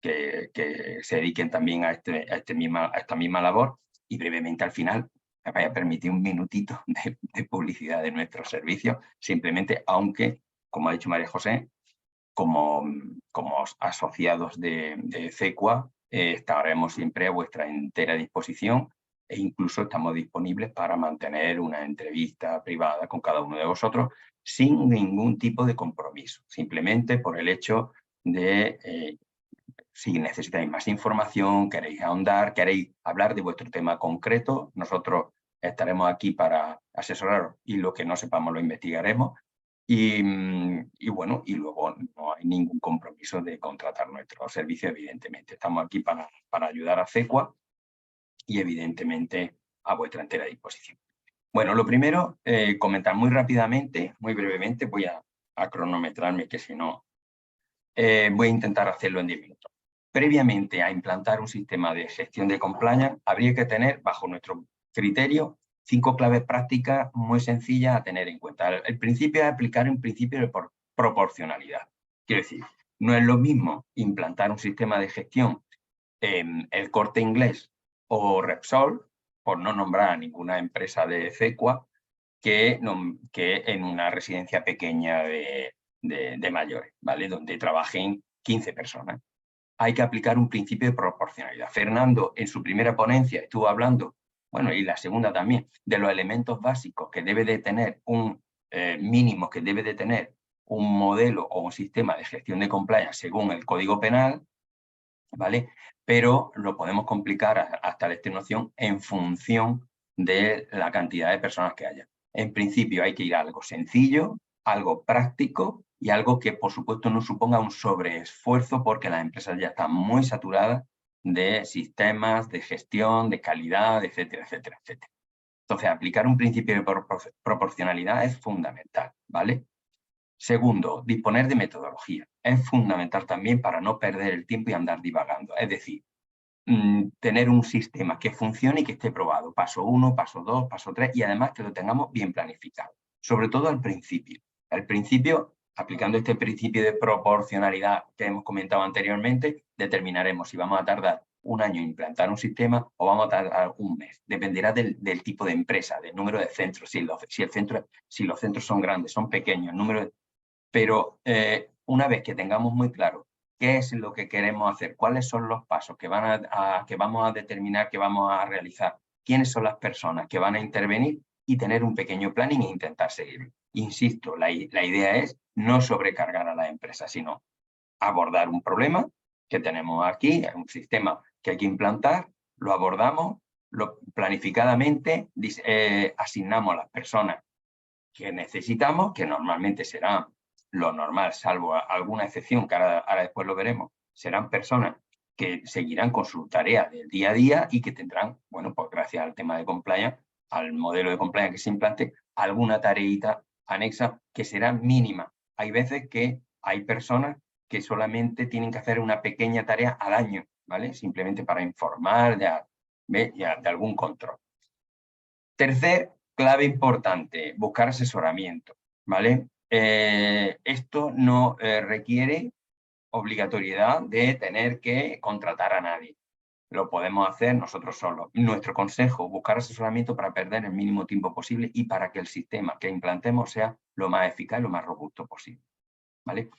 que se dediquen también a esta misma labor. Y brevemente al final me vaya a permitir un minutito de publicidad de nuestros servicios, simplemente, aunque, como ha dicho María José, como asociados de CECUA, estaremos siempre a vuestra entera disposición e incluso estamos disponibles para mantener una entrevista privada con cada uno de vosotros sin ningún tipo de compromiso, simplemente por el hecho de si necesitáis más información, queréis ahondar, queréis hablar de vuestro tema concreto, nosotros estaremos aquí para asesoraros y lo que no sepamos lo investigaremos. Y bueno, y luego no hay ningún compromiso de contratar nuestro servicio, evidentemente. Estamos aquí para ayudar a CECUA y evidentemente a vuestra entera disposición. Bueno, lo primero, comentar muy rápidamente, muy brevemente, voy a cronometrarme, que si no, voy a intentar hacerlo en 10 minutos. Previamente a implantar un sistema de gestión de compliance, habría que tener, bajo nuestro criterio, 5 claves prácticas muy sencillas a tener en cuenta. El principio es aplicar un principio de proporcionalidad. Quiero decir, no es lo mismo implantar un sistema de gestión en El Corte Inglés o Repsol, por no nombrar a ninguna empresa de CECUA, que en una residencia pequeña de mayores, ¿vale? Donde trabajen 15 personas. Hay que aplicar un principio de proporcionalidad. Fernando, en su primera ponencia, estuvo hablando, bueno, y la segunda también, de los elementos básicos que debe de tener mínimo que debe de tener un modelo o un sistema de gestión de compliance según el Código Penal, ¿vale? Pero lo podemos complicar hasta la extenuación en función de la cantidad de personas que haya. En principio hay que ir a algo sencillo, algo práctico y algo que, por supuesto, no suponga un sobreesfuerzo porque las empresas ya están muy saturadas de sistemas, de gestión, de calidad, etcétera, etcétera, etcétera. Entonces, aplicar un principio de proporcionalidad es fundamental, ¿vale? Segundo, disponer de metodología. Es fundamental también para no perder el tiempo y andar divagando. Es decir, tener un sistema que funcione y que esté probado. Paso 1, paso 2, paso 3 y además que lo tengamos bien planificado. Sobre todo al principio. Al principio, aplicando este principio de proporcionalidad que hemos comentado anteriormente, determinaremos si vamos a tardar un año en implantar un sistema o vamos a tardar un mes. Dependerá del tipo de empresa, del número de centros, si los centros son grandes, son pequeños, pero una vez que tengamos muy claro qué es lo que queremos hacer, cuáles son los pasos que vamos a determinar, que vamos a realizar, quiénes son las personas que van a intervenir y tener un pequeño planning e intentar seguirlo. Insisto, la idea es no sobrecargar a la empresa, sino abordar un problema que tenemos aquí, un sistema que hay que implantar, lo abordamos, planificadamente asignamos a las personas que necesitamos, que normalmente serán lo normal, salvo alguna excepción, que ahora después lo veremos, serán personas que seguirán con su tarea del día a día y que tendrán, bueno, pues gracias al tema de compliance, al modelo de compliance que se implante, alguna tareita anexa que será mínima. Hay veces que hay personas que solamente tienen que hacer una pequeña tarea al año, ¿vale? Simplemente para informar de algún control. Tercer clave importante, buscar asesoramiento, ¿vale? Esto no requiere obligatoriedad de tener que contratar a nadie. Lo podemos hacer nosotros solos. Nuestro consejo, buscar asesoramiento para perder el mínimo tiempo posible y para que el sistema que implantemos sea lo más eficaz y lo más robusto posible, ¿vale?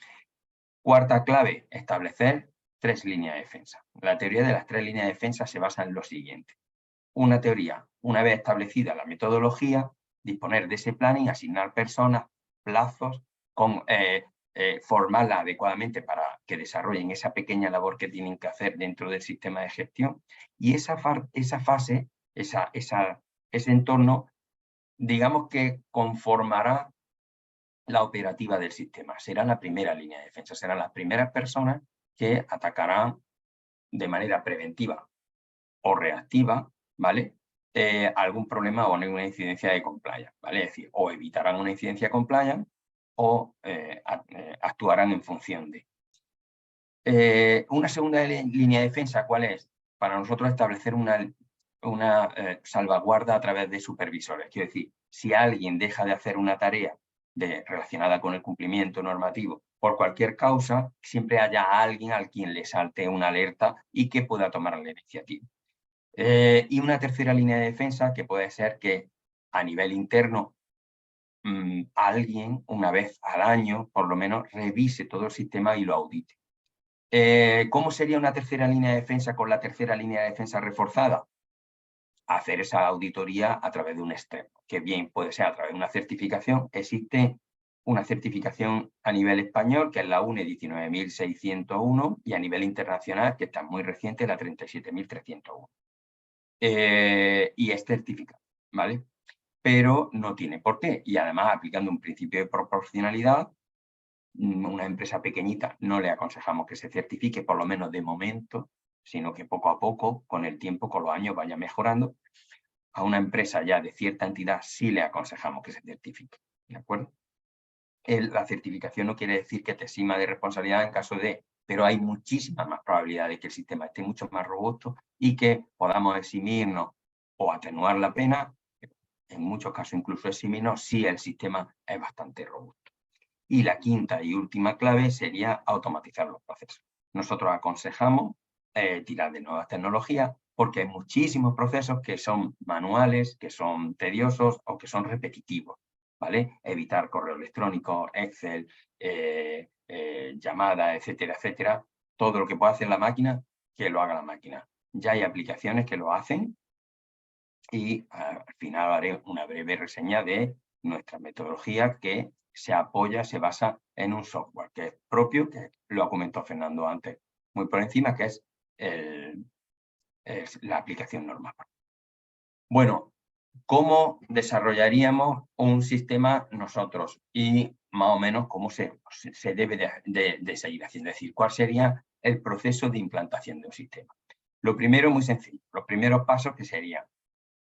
Cuarta clave, establecer 3 líneas de defensa. La teoría de las 3 líneas de defensa se basa en lo siguiente. Una teoría, una vez establecida la metodología, disponer de ese planning, asignar personas, plazos, formarla adecuadamente para que desarrollen esa pequeña labor que tienen que hacer dentro del sistema de gestión. Y esa fase, ese entorno, digamos que conformará la operativa del sistema. Será la primera línea de defensa, serán las primeras personas que atacarán de manera preventiva o reactiva, ¿vale? Algún problema o alguna incidencia de compliance, ¿vale? Es decir, o evitarán una incidencia de compliance o actuarán en función de. Una segunda línea de defensa, ¿cuál es? Para nosotros establecer una salvaguarda a través de supervisores. Quiero decir, si alguien deja de hacer una tarea relacionada con el cumplimiento normativo por cualquier causa, siempre haya alguien al quien le salte una alerta y que pueda tomar la iniciativa. Y una tercera línea de defensa que puede ser que a nivel interno alguien una vez al año por lo menos revise todo el sistema y lo audite. ¿Cómo sería una tercera línea de defensa con la tercera línea de defensa reforzada? Hacer esa auditoría a través de un externo, que bien puede ser a través de una certificación. Existe una certificación a nivel español, que es la UNE 19601, y a nivel internacional, que está muy reciente, la 37301. Y es certificado, ¿vale? Pero no tiene por qué. Y además, aplicando un principio de proporcionalidad, una empresa pequeñita no le aconsejamos que se certifique, por lo menos de momento, sino que poco a poco, con el tiempo, con los años, vaya mejorando. A una empresa ya de cierta entidad sí le aconsejamos que se certifique, ¿de acuerdo? La certificación no quiere decir que te exima de responsabilidad en caso de, pero hay muchísimas más probabilidades de que el sistema esté mucho más robusto y que podamos eximirnos o atenuar la pena, en muchos casos incluso eximirnos si el sistema es bastante robusto. Y la quinta y última clave sería automatizar los procesos. Nosotros aconsejamos tirar de nuevas tecnologías porque hay muchísimos procesos que son manuales, que son tediosos o que son repetitivos, ¿vale? Evitar correo electrónico, Excel, llamadas, etcétera, etcétera. Todo lo que pueda hacer la máquina, que lo haga la máquina. Ya hay aplicaciones que lo hacen y al final haré una breve reseña de nuestra metodología que se apoya, se basa en un software que es propio, que lo comentó Fernando antes muy por encima, que es la aplicación normal. Bueno, ¿cómo desarrollaríamos un sistema nosotros? Y más o menos cómo se debe de seguir haciendo. Es decir, ¿cuál sería el proceso de implantación de un sistema? Lo primero, muy sencillo. Los primeros pasos que serían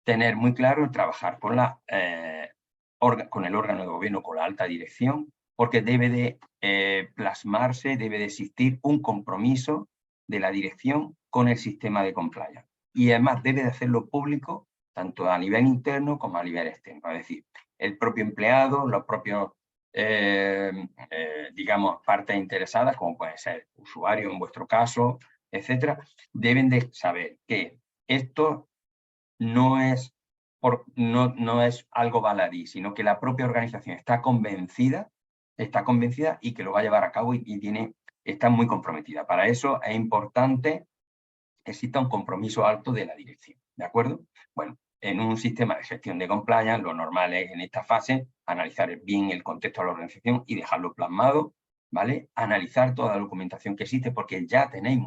tener muy claro y trabajar con el órgano de gobierno, con la alta dirección, porque debe de plasmarse, debe de existir un compromiso de la dirección con el sistema de compliance. Y además debe de hacerlo público, tanto a nivel interno como a nivel externo. Es decir, el propio empleado, los propios digamos, partes interesadas, como pueden ser usuarios en vuestro caso, etcétera, deben de saber que esto no es algo baladí, sino que la propia organización está convencida y que lo va a llevar a cabo y está muy comprometida. Para eso es importante que exista un compromiso alto de la dirección, ¿de acuerdo? Bueno, en un sistema de gestión de compliance, lo normal es en esta fase analizar bien el contexto de la organización y dejarlo plasmado, ¿vale? Analizar toda la documentación que existe porque ya tenéis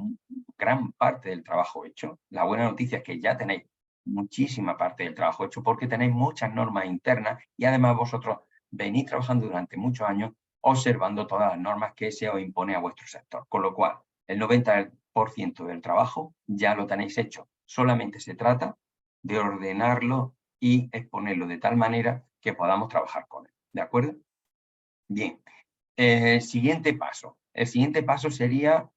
gran parte del trabajo hecho. La buena noticia es que ya tenéis muchísima parte del trabajo hecho porque tenéis muchas normas internas y además vosotros venís trabajando durante muchos años observando todas las normas que se os impone a vuestro sector. Con lo cual, el 90% del trabajo ya lo tenéis hecho. Solamente se trata de ordenarlo y exponerlo de tal manera que podamos trabajar con él. ¿De acuerdo? Bien. El siguiente paso sería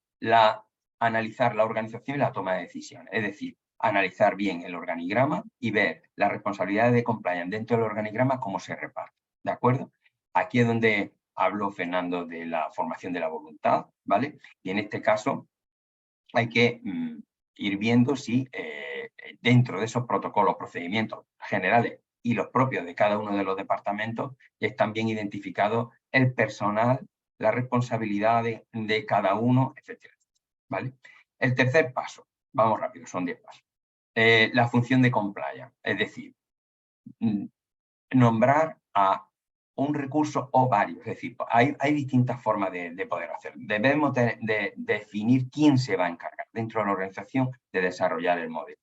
analizar la organización y la toma de decisiones. Es decir, analizar bien el organigrama y ver las responsabilidades de compliance dentro del organigrama, cómo se reparten. ¿De acuerdo? Aquí es donde habló Fernando de la formación de la voluntad, ¿vale? Y en este caso hay que ir viendo si dentro de esos protocolos, procedimientos generales y los propios de cada uno de los departamentos están bien identificados el personal, la responsabilidad de cada uno, etcétera, ¿vale? El tercer paso, vamos rápido, son 10 pasos. La función de compliance, es decir, nombrar a un recurso o varios, es decir, hay distintas formas de poder hacerlo. Debemos de definir quién se va a encargar dentro de la organización de desarrollar el modelo.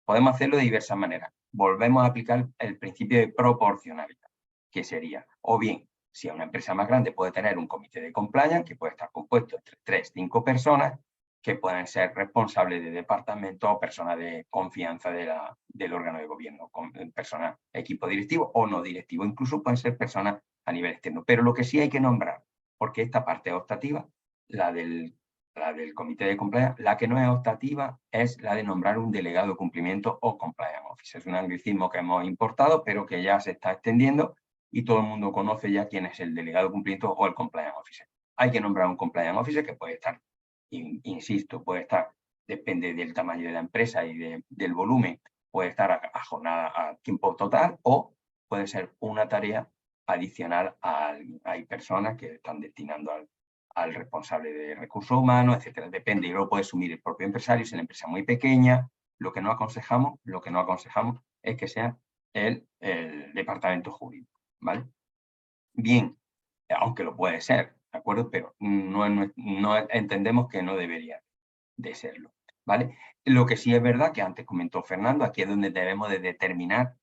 Podemos hacerlo de diversas maneras. Volvemos a aplicar el principio de proporcionalidad, que sería, o bien, si es una empresa más grande, puede tener un comité de compliance que puede estar compuesto entre 3 o 5 personas que pueden ser responsables de departamento o personas de confianza del órgano de gobierno, con personas, equipo directivo o no directivo, incluso pueden ser personas a nivel externo. Pero lo que sí hay que nombrar, porque esta parte es optativa, la del comité de compliance, la que no es optativa es la de nombrar un delegado de cumplimiento o compliance officer. Es un anglicismo que hemos importado, pero que ya se está extendiendo y todo el mundo conoce ya quién es el delegado de cumplimiento o el compliance officer. Hay que nombrar un compliance officer que puede estar, insisto, puede estar, depende del tamaño de la empresa y del volumen, puede estar a jornada a tiempo total o puede ser una tarea adicional. Hay personas que están destinando al responsable de recursos humanos, etcétera. Depende, y lo puede asumir el propio empresario, si la empresa es muy pequeña. Lo que no aconsejamos es que sea el departamento jurídico, ¿vale? Bien, aunque lo puede ser, ¿de acuerdo? Pero no entendemos que no debería de serlo, ¿vale? Lo que sí es verdad, que antes comentó Fernando, aquí es donde debemos de determinar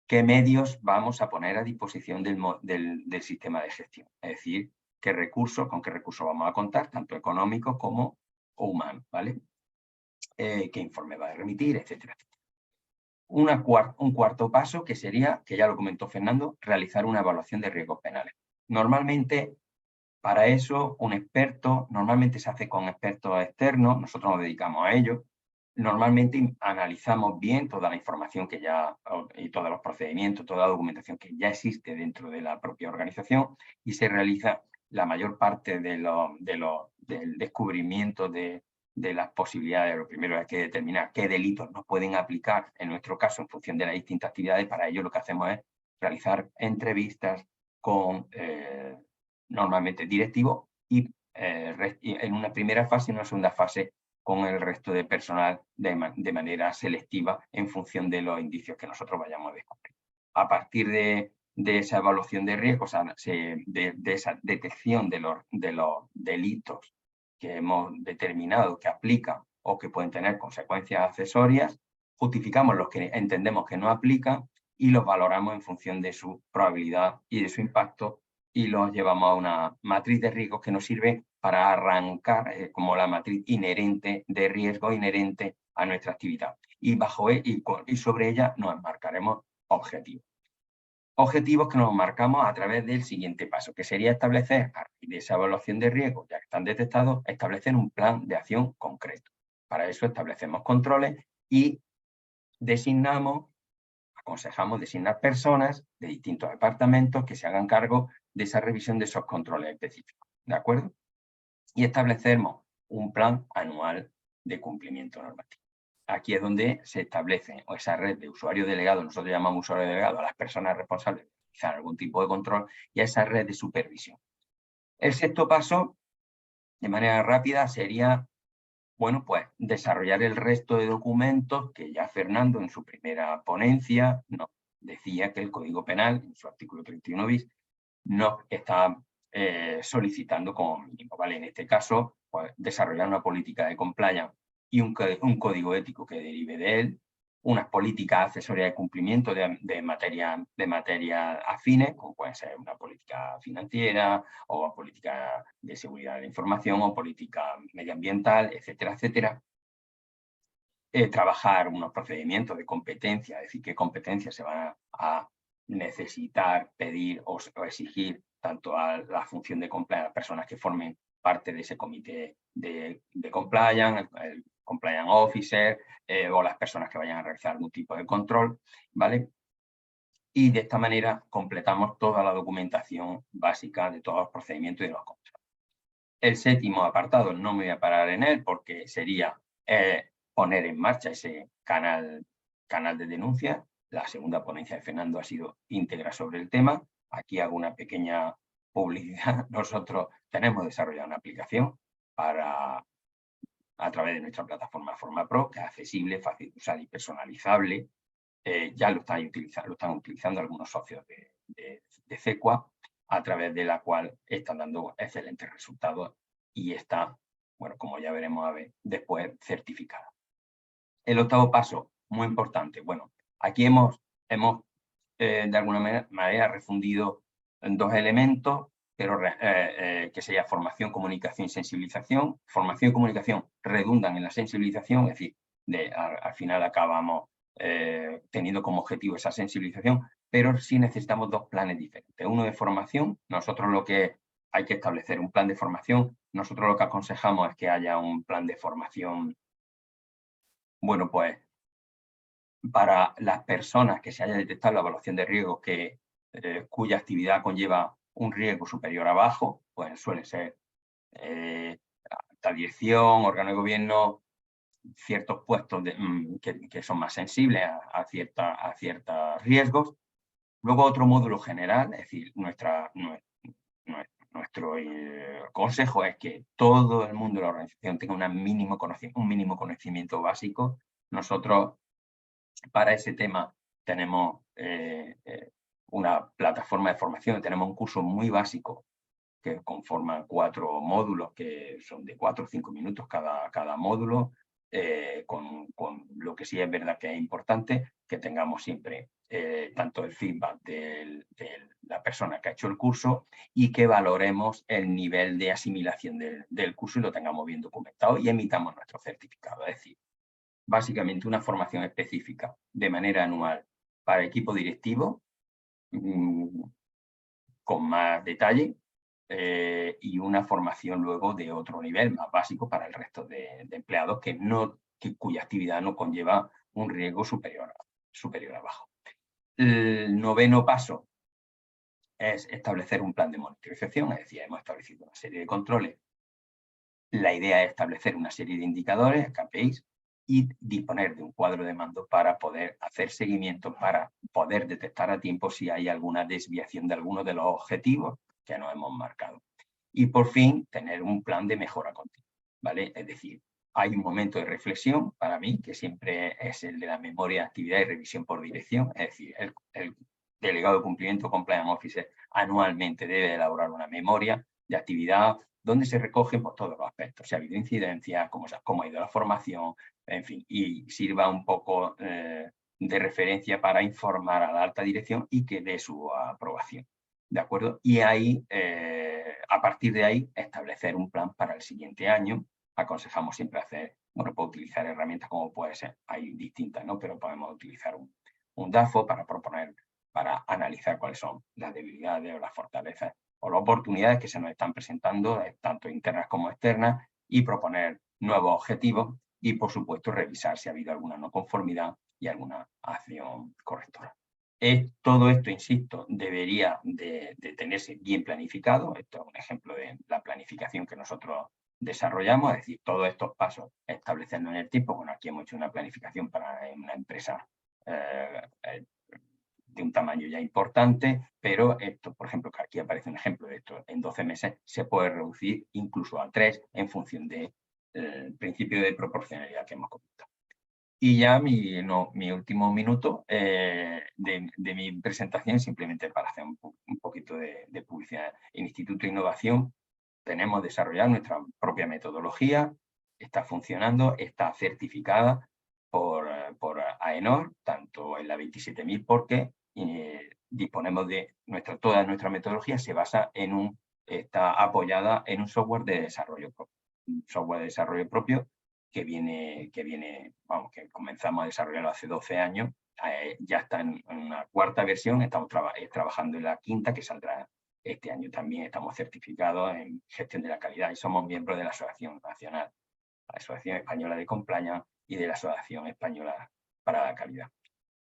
qué medios vamos a poner a disposición del sistema de gestión. Es decir, con qué recursos vamos a contar, tanto económicos como humanos, ¿vale? Qué informe va a remitir, etcétera. Un cuarto paso que sería, que ya lo comentó Fernando, realizar una evaluación de riesgos penales. Normalmente, para eso, normalmente se hace con expertos externos, nosotros nos dedicamos a ello. Normalmente analizamos bien toda la información y todos los procedimientos, toda la documentación que ya existe dentro de la propia organización y se realiza la mayor parte del descubrimiento de las posibilidades. Lo primero es que determinar qué delitos nos pueden aplicar, en nuestro caso, en función de las distintas actividades. Para ello lo que hacemos es realizar entrevistas con normalmente directivos y en una primera fase y en una segunda fase con el resto de personal de manera selectiva en función de los indicios que nosotros vayamos a descubrir. A partir de esa evaluación de riesgos, de esa detección de los delitos que hemos determinado que aplican o que pueden tener consecuencias accesorias, justificamos los que entendemos que no aplican y los valoramos en función de su probabilidad y de su impacto y los llevamos a una matriz de riesgos que nos sirve para arrancar como la matriz inherente de riesgo inherente a nuestra actividad. Y sobre ella nos marcaremos objetivos. Objetivos que nos marcamos a través del siguiente paso, que sería establecer, a partir de esa evaluación de riesgos ya que están detectados, establecer un plan de acción concreto. Para eso establecemos controles y aconsejamos designar personas de distintos departamentos que se hagan cargo de esa revisión de esos controles específicos, ¿de acuerdo? Y establecemos un plan anual de cumplimiento normativo. Aquí es donde se establece esa red de usuarios delegados, nosotros llamamos usuarios delegados a las personas responsables de realizar algún tipo de control, y a esa red de supervisión. El sexto paso, de manera rápida, sería, bueno, pues desarrollar el resto de documentos que ya Fernando en su primera ponencia nos decía que el Código Penal, en su artículo 31 bis, nos está solicitando como mínimo, ¿vale? En este caso, pues, desarrollar una política de compliance y un código ético que derive de él, unas políticas accesorias de cumplimiento de materia afines, como puede ser una política financiera o política de seguridad de la información o política medioambiental, etcétera, etcétera. Trabajar unos procedimientos de competencia, es decir, qué competencias se van a necesitar, pedir o exigir tanto a la función de compliance, a las personas que formen parte de ese comité de compliance, el compliance officer o las personas que vayan a realizar algún tipo de control, ¿vale? Y de esta manera completamos toda la documentación básica de todos los procedimientos y de los controles. El séptimo apartado, no me voy a parar en él porque sería poner en marcha ese canal de denuncia. La segunda ponencia de Fernando ha sido íntegra sobre el tema. Aquí hago una pequeña publicidad. Nosotros tenemos desarrollado una aplicación a través de nuestra plataforma FormaPro, que es accesible, fácil de usar y personalizable. Ya lo están utilizando algunos socios de CECUA, a través de la cual están dando excelentes resultados y está, bueno, como ya veremos después, certificada. El octavo paso, muy importante. Bueno, aquí hemos de alguna manera refundido en dos elementos, pero que sería formación, comunicación y sensibilización. Formación y comunicación redundan en la sensibilización, es decir, al final acabamos teniendo como objetivo esa sensibilización, pero sí necesitamos dos planes diferentes. Uno de formación, nosotros lo que hay que establecer un plan de formación, nosotros lo que aconsejamos es que haya un plan de formación, bueno, pues para las personas que se haya detectado la evaluación de riesgos cuya actividad conlleva un riesgo superior a bajo, pues suele ser alta dirección, órgano de gobierno, ciertos puestos que son más sensibles a ciertos riesgos. Luego otro módulo general, es decir, nuestro consejo es que todo el mundo de la organización tenga un mínimo conocimiento básico. Nosotros para ese tema tenemos una plataforma de formación, tenemos un curso muy básico que conforman 4 módulos que son de 4 o 5 minutos cada módulo, con lo que sí es verdad que es importante que tengamos siempre tanto el feedback de la persona que ha hecho el curso y que valoremos el nivel de asimilación del curso y lo tengamos bien documentado y emitamos nuestro certificado. Es decir, básicamente una formación específica de manera anual para el equipo directivo con más detalle y una formación luego de otro nivel más básico para el resto de empleados cuya actividad no conlleva un riesgo superior a bajo. El noveno paso es establecer un plan de monitorización, es decir, hemos establecido una serie de controles. La idea es establecer una serie de indicadores, KPIs, y disponer de un cuadro de mando para poder hacer seguimiento, para poder detectar a tiempo si hay alguna desviación de alguno de los objetivos que nos hemos marcado. Y por fin, tener un plan de mejora continua, ¿vale? Es decir, hay un momento de reflexión para mí, que siempre es el de la memoria de actividad y revisión por dirección, es decir, el delegado de cumplimiento Compliance Officer anualmente debe elaborar una memoria de actividad donde se recogen pues, todos los aspectos, si ha habido incidencias, cómo ha ido la formación, en fin, y sirva un poco de referencia para informar a la alta dirección y que dé su aprobación, ¿de acuerdo? Y ahí, a partir de ahí, establecer un plan para el siguiente año. Aconsejamos siempre puede utilizar herramientas como puede ser, hay distintas, ¿no? Pero podemos utilizar un DAFO para proponer, para analizar cuáles son las debilidades o las fortalezas o las oportunidades que se nos están presentando, tanto internas como externas, y proponer nuevos objetivos y, por supuesto, revisar si ha habido alguna no conformidad y alguna acción correctora. Todo esto, insisto, debería de tenerse bien planificado. Esto es un ejemplo de la planificación que nosotros desarrollamos, es decir, todos estos pasos estableciendo en el tiempo. Bueno, aquí hemos hecho una planificación para una empresa de un tamaño ya importante, pero esto, por ejemplo, que aquí aparece un ejemplo de esto, en 12 meses se puede reducir incluso a 3 en función del principio de proporcionalidad que hemos comentado. Y ya mi último minuto de mi presentación, simplemente para hacer un poquito de publicidad. En Instituto de Innovación tenemos desarrollado nuestra propia metodología, está funcionando, está certificada por AENOR, tanto en la 27000, porque disponemos de toda nuestra metodología, se basa está apoyada en un software de desarrollo propio, que comenzamos a desarrollarlo hace 12 años, ya está en una 4ª versión, estamos trabajando en la 5ª, que saldrá este año. También estamos certificados en gestión de la calidad y somos miembros de la Asociación Nacional, la Asociación Española de Compliance y de la Asociación Española para la Calidad.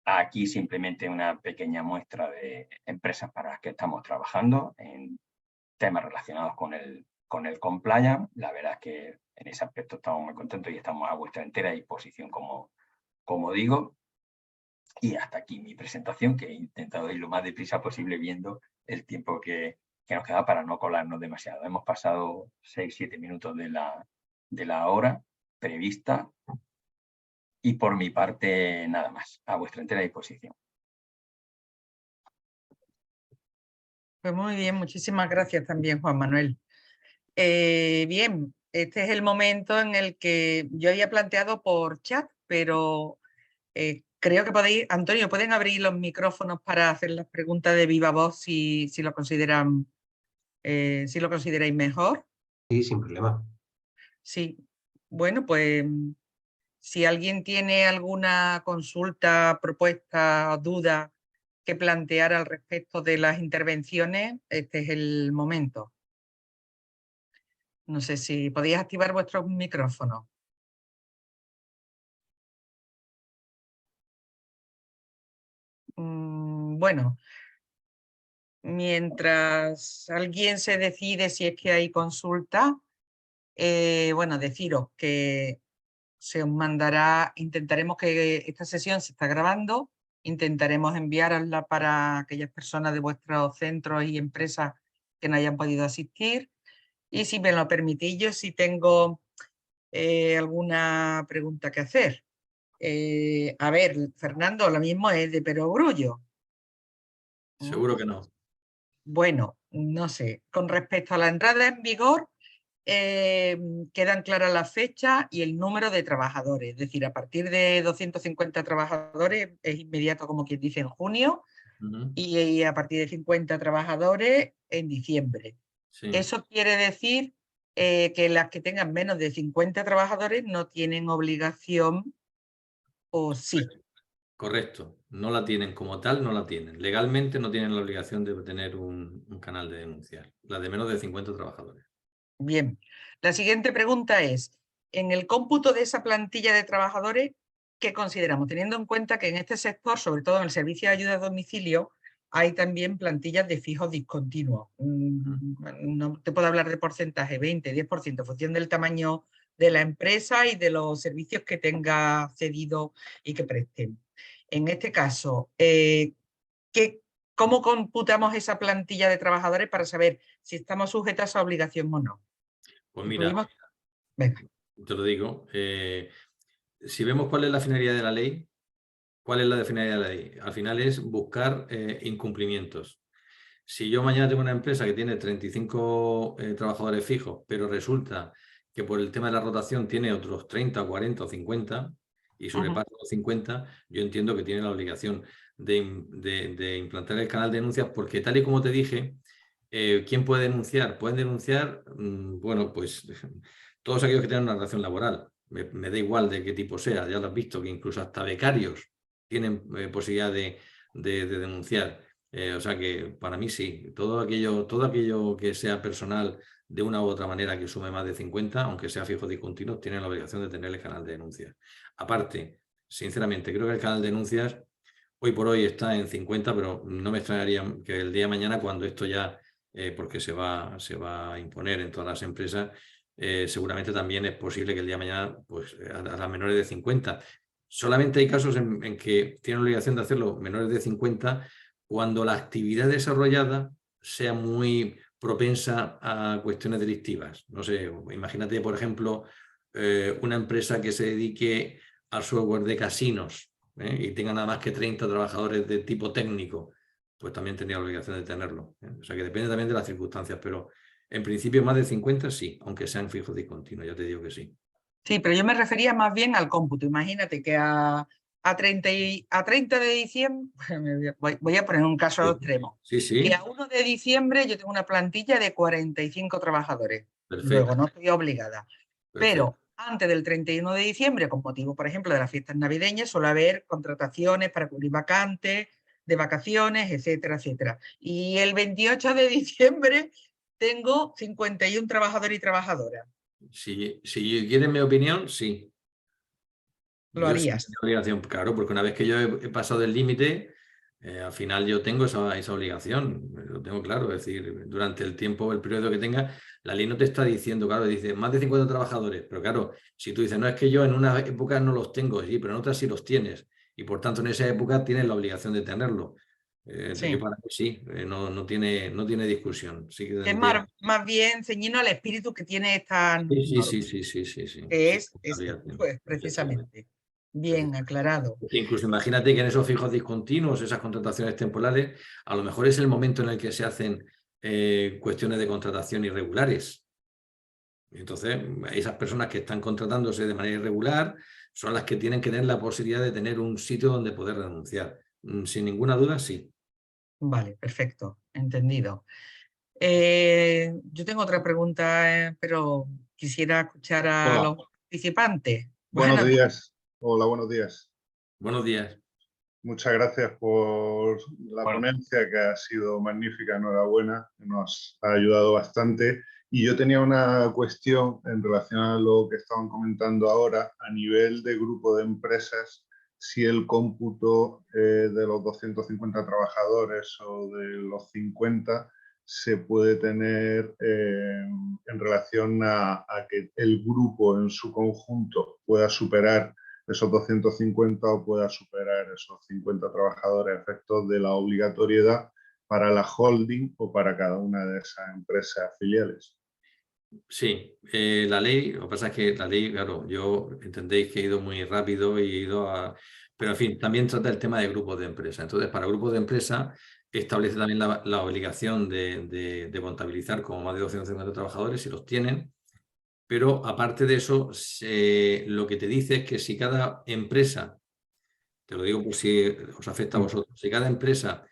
Aquí simplemente una pequeña muestra de empresas para las que estamos trabajando en temas relacionados con el compliance. La verdad es que en ese aspecto estamos muy contentos y estamos a vuestra entera disposición, como digo. Y hasta aquí mi presentación, que he intentado ir lo más deprisa posible viendo el tiempo que nos queda para no colarnos demasiado. Hemos pasado 6-7 minutos de la hora prevista y por mi parte nada más, a vuestra entera disposición. Pues muy bien, muchísimas gracias también, Juan Manuel. Bien, este es el momento en el que yo había planteado por chat, pero creo que podéis, Antonio, pueden abrir los micrófonos para hacer las preguntas de viva voz si lo consideran, si lo consideráis mejor. Sí, sin problema. Sí, bueno, pues si alguien tiene alguna consulta, propuesta o duda que plantear al respecto de las intervenciones, este es el momento. No sé si podéis activar vuestros micrófonos. Bueno, mientras alguien se decide si es que hay consulta, bueno, deciros que se os mandará, intentaremos que esta sesión se está grabando, intentaremos enviarosla para aquellas personas de vuestros centros y empresas que no hayan podido asistir. Y si me lo permitís, yo sí tengo alguna pregunta que hacer. A ver, Fernando, lo mismo es de perogrullo. Seguro que no. Bueno, no sé. Con respecto a la entrada en vigor, quedan claras las fechas y el número de trabajadores. Es decir, a partir de 250 trabajadores es inmediato, como quien dice, en junio, y a partir de 50 trabajadores en diciembre. Sí. Eso quiere decir que las que tengan menos de 50 trabajadores no tienen obligación, ¿o sí? Correcto, no la tienen como tal, no la tienen. Legalmente no tienen la obligación de tener un canal de denunciar, la de menos de 50 trabajadores. Bien, la siguiente pregunta es, en el cómputo de esa plantilla de trabajadores, ¿qué consideramos? Teniendo en cuenta que en este sector, sobre todo en el servicio de ayuda a domicilio, hay también plantillas de fijos discontinuos. No te puedo hablar de porcentaje, 20, 10%, en función del tamaño de la empresa y de los servicios que tenga cedido y que presten. En este caso, ¿cómo computamos esa plantilla de trabajadores para saber si estamos sujetos a obligación o no? Pues mira, Venga. te lo digo, si vemos cuál es la finalidad de la ley, ¿cuál es la finalidad de la ley? Al final es buscar incumplimientos. Si yo mañana tengo una empresa que tiene 35 trabajadores fijos, pero resulta que por el tema de la rotación tiene otros 30, 40 o 50 y sobrepasa los 50, yo entiendo que tiene la obligación de implantar el canal de denuncias, porque tal y como te dije, ¿quién puede denunciar? Pueden denunciar, bueno, pues todos aquellos que tengan una relación laboral. Me da igual de qué tipo sea, ya lo has visto, que incluso hasta becarios tienen posibilidad de denunciar. O sea que para mí sí, todo aquello que sea personal de una u otra manera que sume más de 50, aunque sea fijo discontinuo, tiene la obligación de tener el canal de denuncias. Aparte, sinceramente, creo que el canal de denuncias Hoy por hoy está en 50, pero no me extrañaría que el día de mañana, cuando esto ya, porque se va a imponer en todas las empresas, seguramente también es posible que el día de mañana, pues a las menores de 50. Solamente hay casos en que tienen obligación de hacerlo menores de 50 cuando la actividad desarrollada sea muy propensa a cuestiones delictivas. No sé, imagínate, por ejemplo, una empresa que se dedique al software de casinos, y tenga nada más que 30 trabajadores de tipo técnico, pues también tendría la obligación de tenerlo. O sea que depende también de las circunstancias, pero en principio más de 50 sí, aunque sean fijos discontinuos, ya te digo que sí. Sí, pero yo me refería más bien al cómputo. Imagínate que a 30 de diciembre, voy a poner un caso extremo, Sí, sí, que a 1 de diciembre yo tengo una plantilla de 45 trabajadores. Luego perfecto, no estoy obligada. perfecto. Pero antes del 31 de diciembre, con motivo, por ejemplo, de las fiestas navideñas, suele haber contrataciones para cubrir vacantes, de vacaciones, etcétera, etcétera. Y el 28 de diciembre tengo 51 trabajadores y trabajadoras. Si quieres mi opinión, sí. Lo Yo sí tengo harías. obligación, claro, porque una vez que yo he pasado el límite, al final yo tengo esa obligación, lo tengo claro, es decir, durante el tiempo, el periodo que tenga, la ley no te está diciendo, claro, dice más de 50 trabajadores, pero claro, si tú dices, no, es que yo en una época no los tengo, sí, pero en otras sí los tienes, y por tanto en esa época tienes la obligación de tenerlo. Yo Sí. para mí sí, no tiene discusión. Sí que Es tendría. más bien ceñirnos al espíritu que tiene esta Sí, sí, norma, sí, sí, sí, sí, sí, que sí, es la este, obligación, pues efectivamente. precisamente. Bien aclarado. Incluso imagínate que en esos fijos discontinuos, esas contrataciones temporales, a lo mejor es el momento en el que se hacen cuestiones de contratación irregulares. Entonces, esas personas que están contratándose de manera irregular son las que tienen que tener la posibilidad de tener un sitio donde poder renunciar. Sin ninguna duda, sí. Vale, perfecto, entendido. Yo tengo otra pregunta, pero quisiera escuchar a Hola, los participantes. buenos Buenas, días. Hola, buenos días. Buenos días. Muchas gracias por la Bueno. ponencia, que ha sido magnífica. Enhorabuena, nos ha ayudado bastante. Y yo tenía una cuestión en relación a lo que estaban comentando ahora, a nivel de grupo de empresas, si el cómputo de los 250 trabajadores o de los 50 se puede tener en relación a que el grupo en su conjunto pueda superar esos 250 o pueda superar esos 50 trabajadores a efectos de la obligatoriedad para la holding o para cada una de esas empresas filiales. Sí, la ley, lo que pasa es que la ley, claro, yo entendéis que he ido muy rápido y he ido a... Pero en fin, también trata el tema de grupos de empresa. Entonces, para grupos de empresa establece también la obligación de contabilizar como más de 250 trabajadores, si los tienen. Pero aparte de eso, lo que te dice es que si cada empresa, te lo digo por si os afecta a vosotros, si cada empresa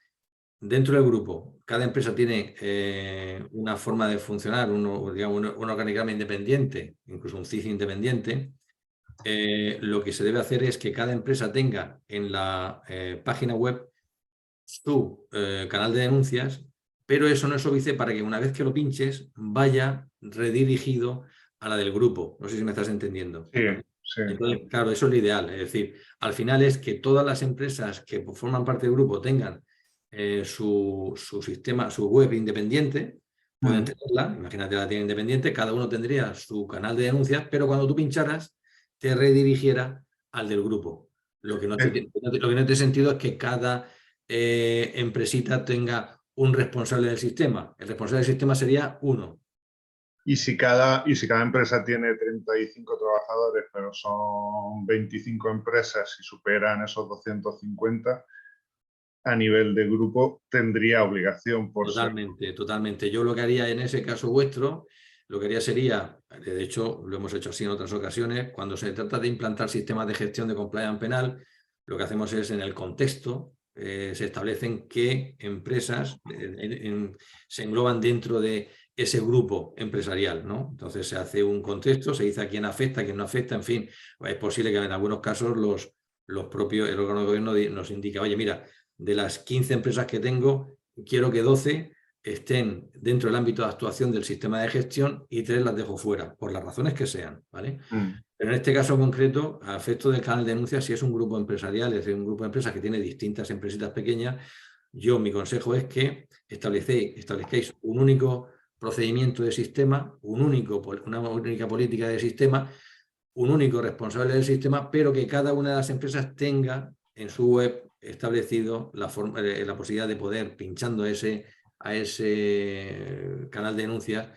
dentro del grupo, cada empresa tiene una forma de funcionar, digamos, un organigrama independiente, incluso un CIF independiente. Lo que se debe hacer es que cada empresa tenga en la página web su canal de denuncias, pero eso no es óbice para que una vez que lo pinches vaya redirigido a la del grupo. No sé si me estás entendiendo. Sí, sí. Entonces, claro, eso es lo ideal. Es decir, al final es que todas las empresas que forman parte del grupo tengan su sistema, su web independiente, pueden tenerla, imagínate la tiene independiente, cada uno tendría su canal de denuncias, pero cuando tú pincharas, te redirigiera al del grupo. Lo que no tiene sentido es que cada empresita tenga un responsable del sistema. El responsable del sistema sería uno. Y si cada empresa tiene 35 trabajadores, pero son 25 empresas y superan esos 250, a nivel de grupo tendría obligación por ser. Totalmente, totalmente. Yo lo que haría en ese caso vuestro, lo que haría sería, de hecho lo hemos hecho así en otras ocasiones, cuando se trata de implantar sistemas de gestión de compliance penal, lo que hacemos es en el contexto, se establecen qué empresas se engloban dentro de ese grupo empresarial, ¿no? Entonces se hace un contexto, se dice a quién afecta, a quién no afecta, en fin, es posible que en algunos casos el órgano de gobierno nos indique, oye, mira, de las 15 empresas que tengo, quiero que 12 estén dentro del ámbito de actuación del sistema de gestión y 3 las dejo fuera, por las razones que sean, ¿vale? Pero en este caso concreto, a efecto del canal de denuncias, si es un grupo empresarial, es decir, un grupo de empresas que tiene distintas empresitas pequeñas, mi consejo es que establezcáis un único procedimiento de sistema, una única política de sistema, un único responsable del sistema, pero que cada una de las empresas tenga en su web establecido la posibilidad de poder, pinchando a ese canal de denuncias,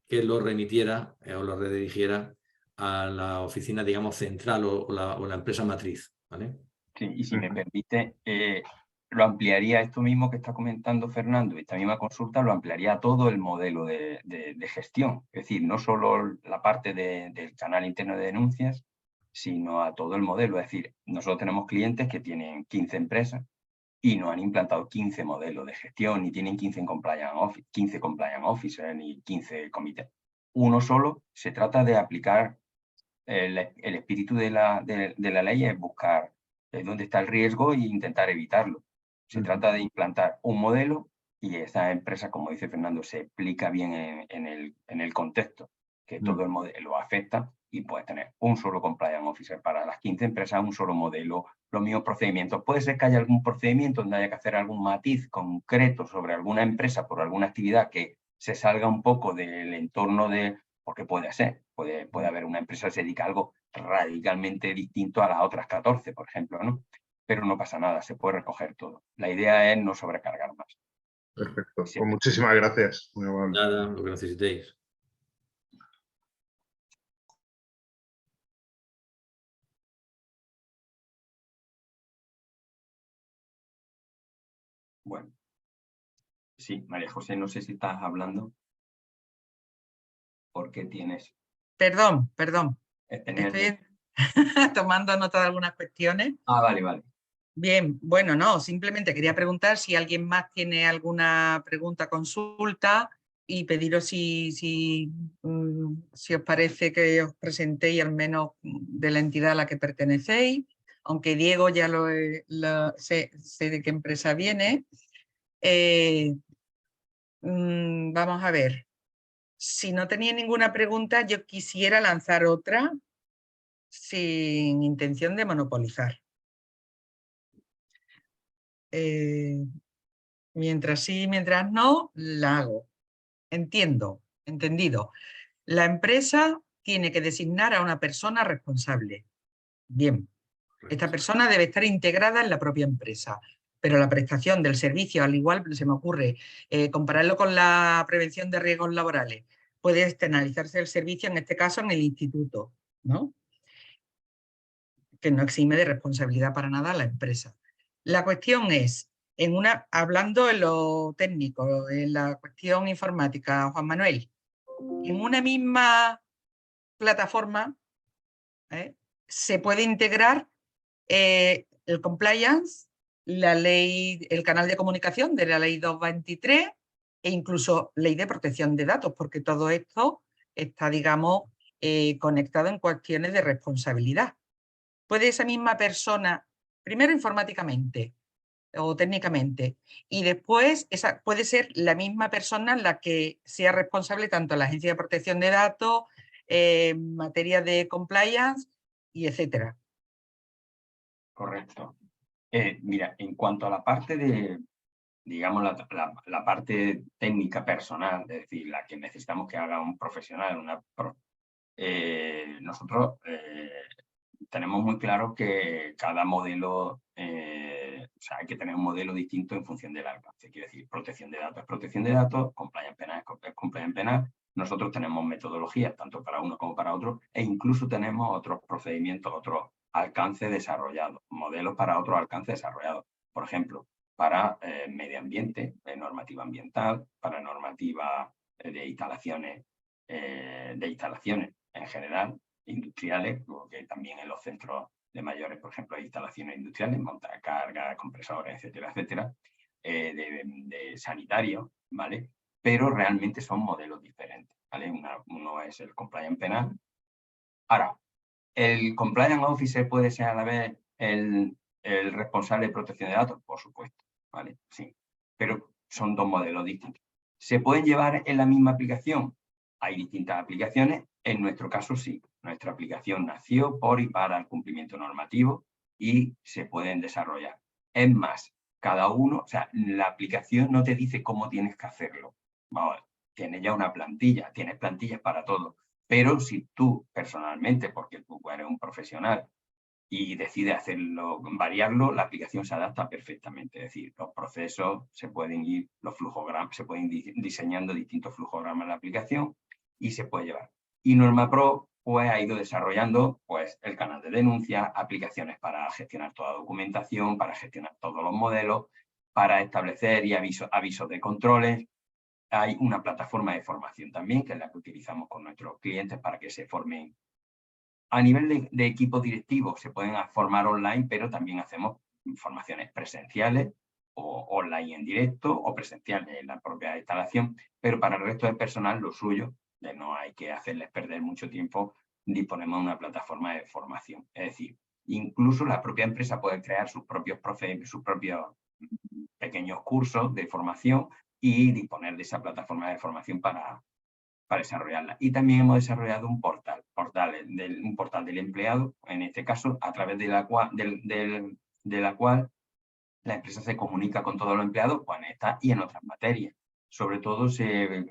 que lo remitiera o lo redirigiera a la oficina, digamos, central o la empresa matriz, ¿vale? Sí, y si me permite, lo ampliaría esto mismo que está comentando Fernando, esta misma consulta lo ampliaría a todo el modelo de gestión. Es decir, no solo la parte del canal interno de denuncias, sino a todo el modelo. Es decir, nosotros tenemos clientes que tienen 15 empresas y no han implantado 15 modelos de gestión, ni tienen 15 compliance officers, ni 15 comités. Uno solo. Se trata de aplicar el espíritu de la ley, es buscar dónde está el riesgo e intentar evitarlo. Se trata de implantar un modelo y esa empresa, como dice Fernando, se explica bien en el contexto, que todo el modelo afecta, y puedes tener un solo compliance officer para las 15 empresas, un solo modelo, los mismos procedimientos. Puede ser que haya algún procedimiento donde haya que hacer algún matiz concreto sobre alguna empresa por alguna actividad que se salga un poco del entorno porque puede ser, puede haber una empresa que se dedica a algo radicalmente distinto a las otras 14, por ejemplo, ¿no? Pero no pasa nada, se puede recoger todo. La idea es no sobrecargar más. Perfecto. Sí. Pues muchísimas gracias. Muy amable. Nada, lo que necesitéis. Bueno. Sí, María José, no sé si estás hablando porque tienes... Perdón. Estoy tomando nota de algunas cuestiones. Ah, vale. Bien, bueno, no, simplemente quería preguntar si alguien más tiene alguna pregunta, consulta, y pediros si os parece que os presentéis al menos de la entidad a la que pertenecéis, aunque Diego ya sé de qué empresa viene. Vamos a ver. Si no tenía ninguna pregunta, yo quisiera lanzar otra sin intención de monopolizar. Mientras sí, mientras no, la hago. Entendido. La empresa tiene que designar a una persona responsable. Bien, esta persona debe estar integrada en la propia empresa, pero la prestación del servicio, al igual se me ocurre compararlo con la prevención de riesgos laborales, puede externalizarse el servicio, en este caso en el instituto, ¿no? Que no exime de responsabilidad para nada a la empresa. La cuestión es, hablando en lo técnico, en la cuestión informática, Juan Manuel, en una misma plataforma se puede integrar el compliance, la ley, el canal de comunicación de la ley 223 e incluso ley de protección de datos, porque todo esto está, digamos, conectado en cuestiones de responsabilidad. ¿Puede esa misma persona, primero informáticamente o técnicamente, y después puede ser la misma persona la que sea responsable tanto en la Agencia de Protección de Datos, en materia de compliance y etcétera? Correcto. Mira, en cuanto a la parte de, digamos, la parte técnica personal, es decir, la que necesitamos que haga un profesional, nosotros tenemos muy claro que cada modelo, o sea, hay que tener un modelo distinto en función del alcance. Quiero decir, protección de datos es protección de datos, compliance penal es compliance penal. Nosotros tenemos metodologías tanto para uno como para otro, e incluso tenemos otros procedimientos, otros alcances desarrollados, modelos para otros alcances desarrollados. Por ejemplo, para medio ambiente, normativa ambiental, para normativa de instalaciones en general, industriales, porque también en los centros de mayores, por ejemplo, hay instalaciones industriales, montacargas, compresores, etcétera, de sanitarios, ¿vale? Pero realmente son modelos diferentes, ¿vale? Uno es el compliance penal. Ahora, ¿el compliance officer puede ser a la vez el responsable de protección de datos? Por supuesto, ¿vale? Sí, pero son dos modelos distintos. ¿Se pueden llevar en la misma aplicación? Hay distintas aplicaciones. En nuestro caso, sí. Nuestra aplicación nació por y para el cumplimiento normativo y se pueden desarrollar. Es más, cada uno, o sea, la aplicación no te dice cómo tienes que hacerlo. Vamos, tienes ya una plantilla, tienes plantillas para todo. Pero si tú personalmente, porque tú eres un profesional y decides hacerlo, variarlo, la aplicación se adapta perfectamente. Es decir, los procesos se pueden ir, los flujogramas, se pueden ir diseñando distintos flujogramas en la aplicación y se puede llevar. Y NormaPro pues, ha ido desarrollando pues, el canal de denuncia, aplicaciones para gestionar toda la documentación, para gestionar todos los modelos, para establecer y avisos de controles. Hay una plataforma de formación también, que es la que utilizamos con nuestros clientes para que se formen. A nivel de equipos directivos se pueden formar online, pero también hacemos formaciones presenciales o online en directo o presenciales en la propia instalación, pero para el resto del personal lo suyo, no hay que hacerles perder mucho tiempo, disponemos de una plataforma de formación. Es decir, incluso la propia empresa puede crear sus propios pequeños cursos de formación y disponer de esa plataforma de formación para desarrollarla. Y también hemos desarrollado un portal del empleado, en este caso, a través de la cual la empresa se comunica con todos los empleados pues, en esta y en otras materias. Sobre todo se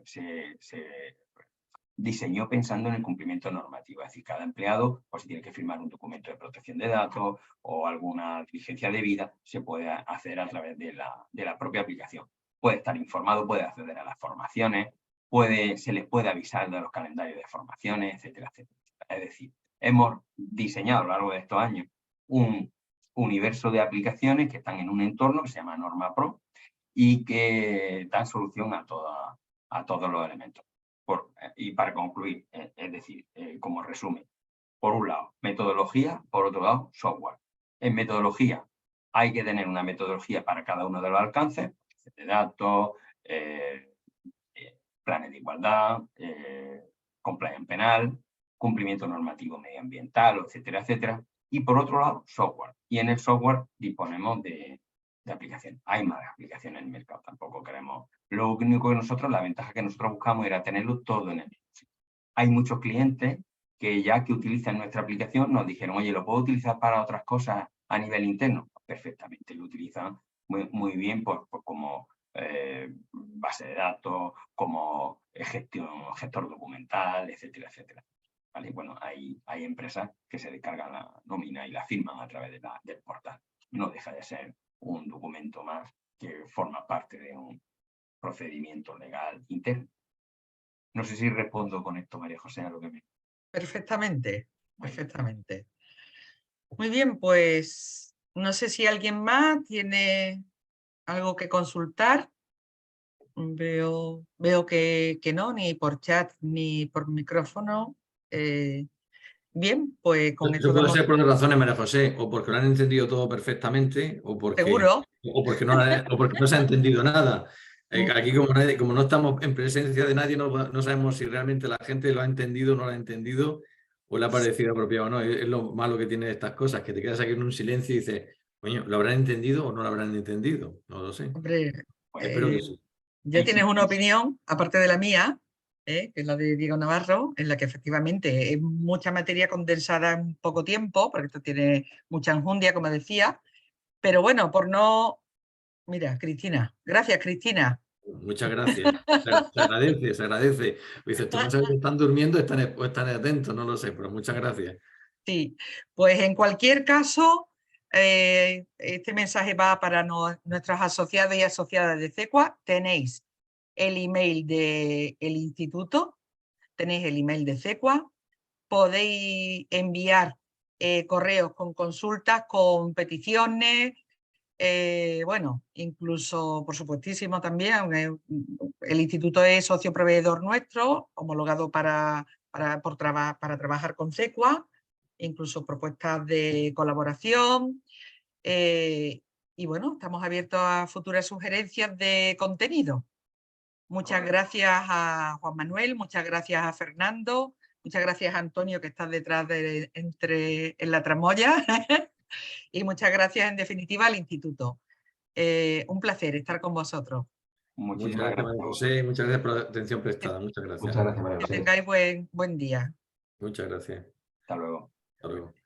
diseñó pensando en el cumplimiento normativo. Es decir, cada empleado, pues si tiene que firmar un documento de protección de datos o alguna diligencia debida, se puede hacer a través de la propia aplicación. Puede estar informado, puede acceder a las formaciones, se les puede avisar de los calendarios de formaciones, etcétera, etcétera. Es decir, hemos diseñado a lo largo de estos años un universo de aplicaciones que están en un entorno que se llama NormaPro y que dan solución a todos los elementos. Y para concluir, es decir, como resumen, por un lado, metodología, por otro lado, software. En metodología, hay que tener una metodología para cada uno de los alcances, de datos, planes de igualdad, compliance penal, cumplimiento normativo medioambiental, etcétera, etcétera. Y por otro lado, software. Y en el software disponemos de aplicaciones. Hay más aplicaciones en el mercado, tampoco queremos. Lo único que la ventaja que nosotros buscamos era tenerlo todo en el mismo sitio. Hay muchos clientes que ya que utilizan nuestra aplicación nos dijeron, oye, ¿lo puedo utilizar para otras cosas a nivel interno? Perfectamente, lo utilizan muy bien como base de datos, como gestor documental, etcétera, etcétera. ¿Vale? Bueno, hay empresas que se descargan la nómina y la firman a través del portal. No deja de ser un documento más que forma parte de un procedimiento legal interno. No sé si respondo con esto, María José, a lo que me... Perfectamente, perfectamente. Muy bien, pues no sé si alguien más tiene algo que consultar. Veo que no, ni por chat ni por micrófono. Bien, pues con esto Eso puede damos... ser por dos razones, María José, o porque lo han entendido todo perfectamente, o porque Seguro. no se ha entendido nada. Aquí, como no estamos en presencia de nadie, no sabemos si realmente la gente lo ha entendido o no lo ha entendido, o le ha parecido apropiado o no. Es lo malo que tiene estas cosas, que te quedas aquí en un silencio y dices, coño, ¿lo habrán entendido o no lo habrán entendido? No lo sé. Hombre, Espero que sí. ya tienes una opinión, aparte de la mía, que es la de Diego Navarro, en la que efectivamente es mucha materia condensada en poco tiempo, porque esto tiene mucha enjundia, como decía, pero bueno, por no... Mira, Cristina. Gracias, Cristina. Muchas gracias. Se agradece, se agradece. Dices, tú no sabes si están durmiendo o están atentos, no lo sé, pero muchas gracias. Sí, pues en cualquier caso, este mensaje va para nuestras asociados y asociadas de CECUA. Tenéis el email del instituto, tenéis el email de CECUA, podéis enviar correos con consultas, con peticiones, bueno, incluso, por supuestísimo también, el instituto es socio proveedor nuestro, homologado para trabajar con CECUA, incluso propuestas de colaboración, y bueno, estamos abiertos a futuras sugerencias de contenido. Muchas gracias a Juan Manuel, muchas gracias a Fernando, muchas gracias a Antonio, que está detrás en la tramoya, y muchas gracias en definitiva al instituto. Un placer estar con vosotros. Muchísimas Muchas gracias, gracias. María José. Muchas gracias por la atención prestada. Muchas gracias. Muchas gracias, María Que José. tengáis buen día. Muchas gracias. Hasta luego. Hasta luego.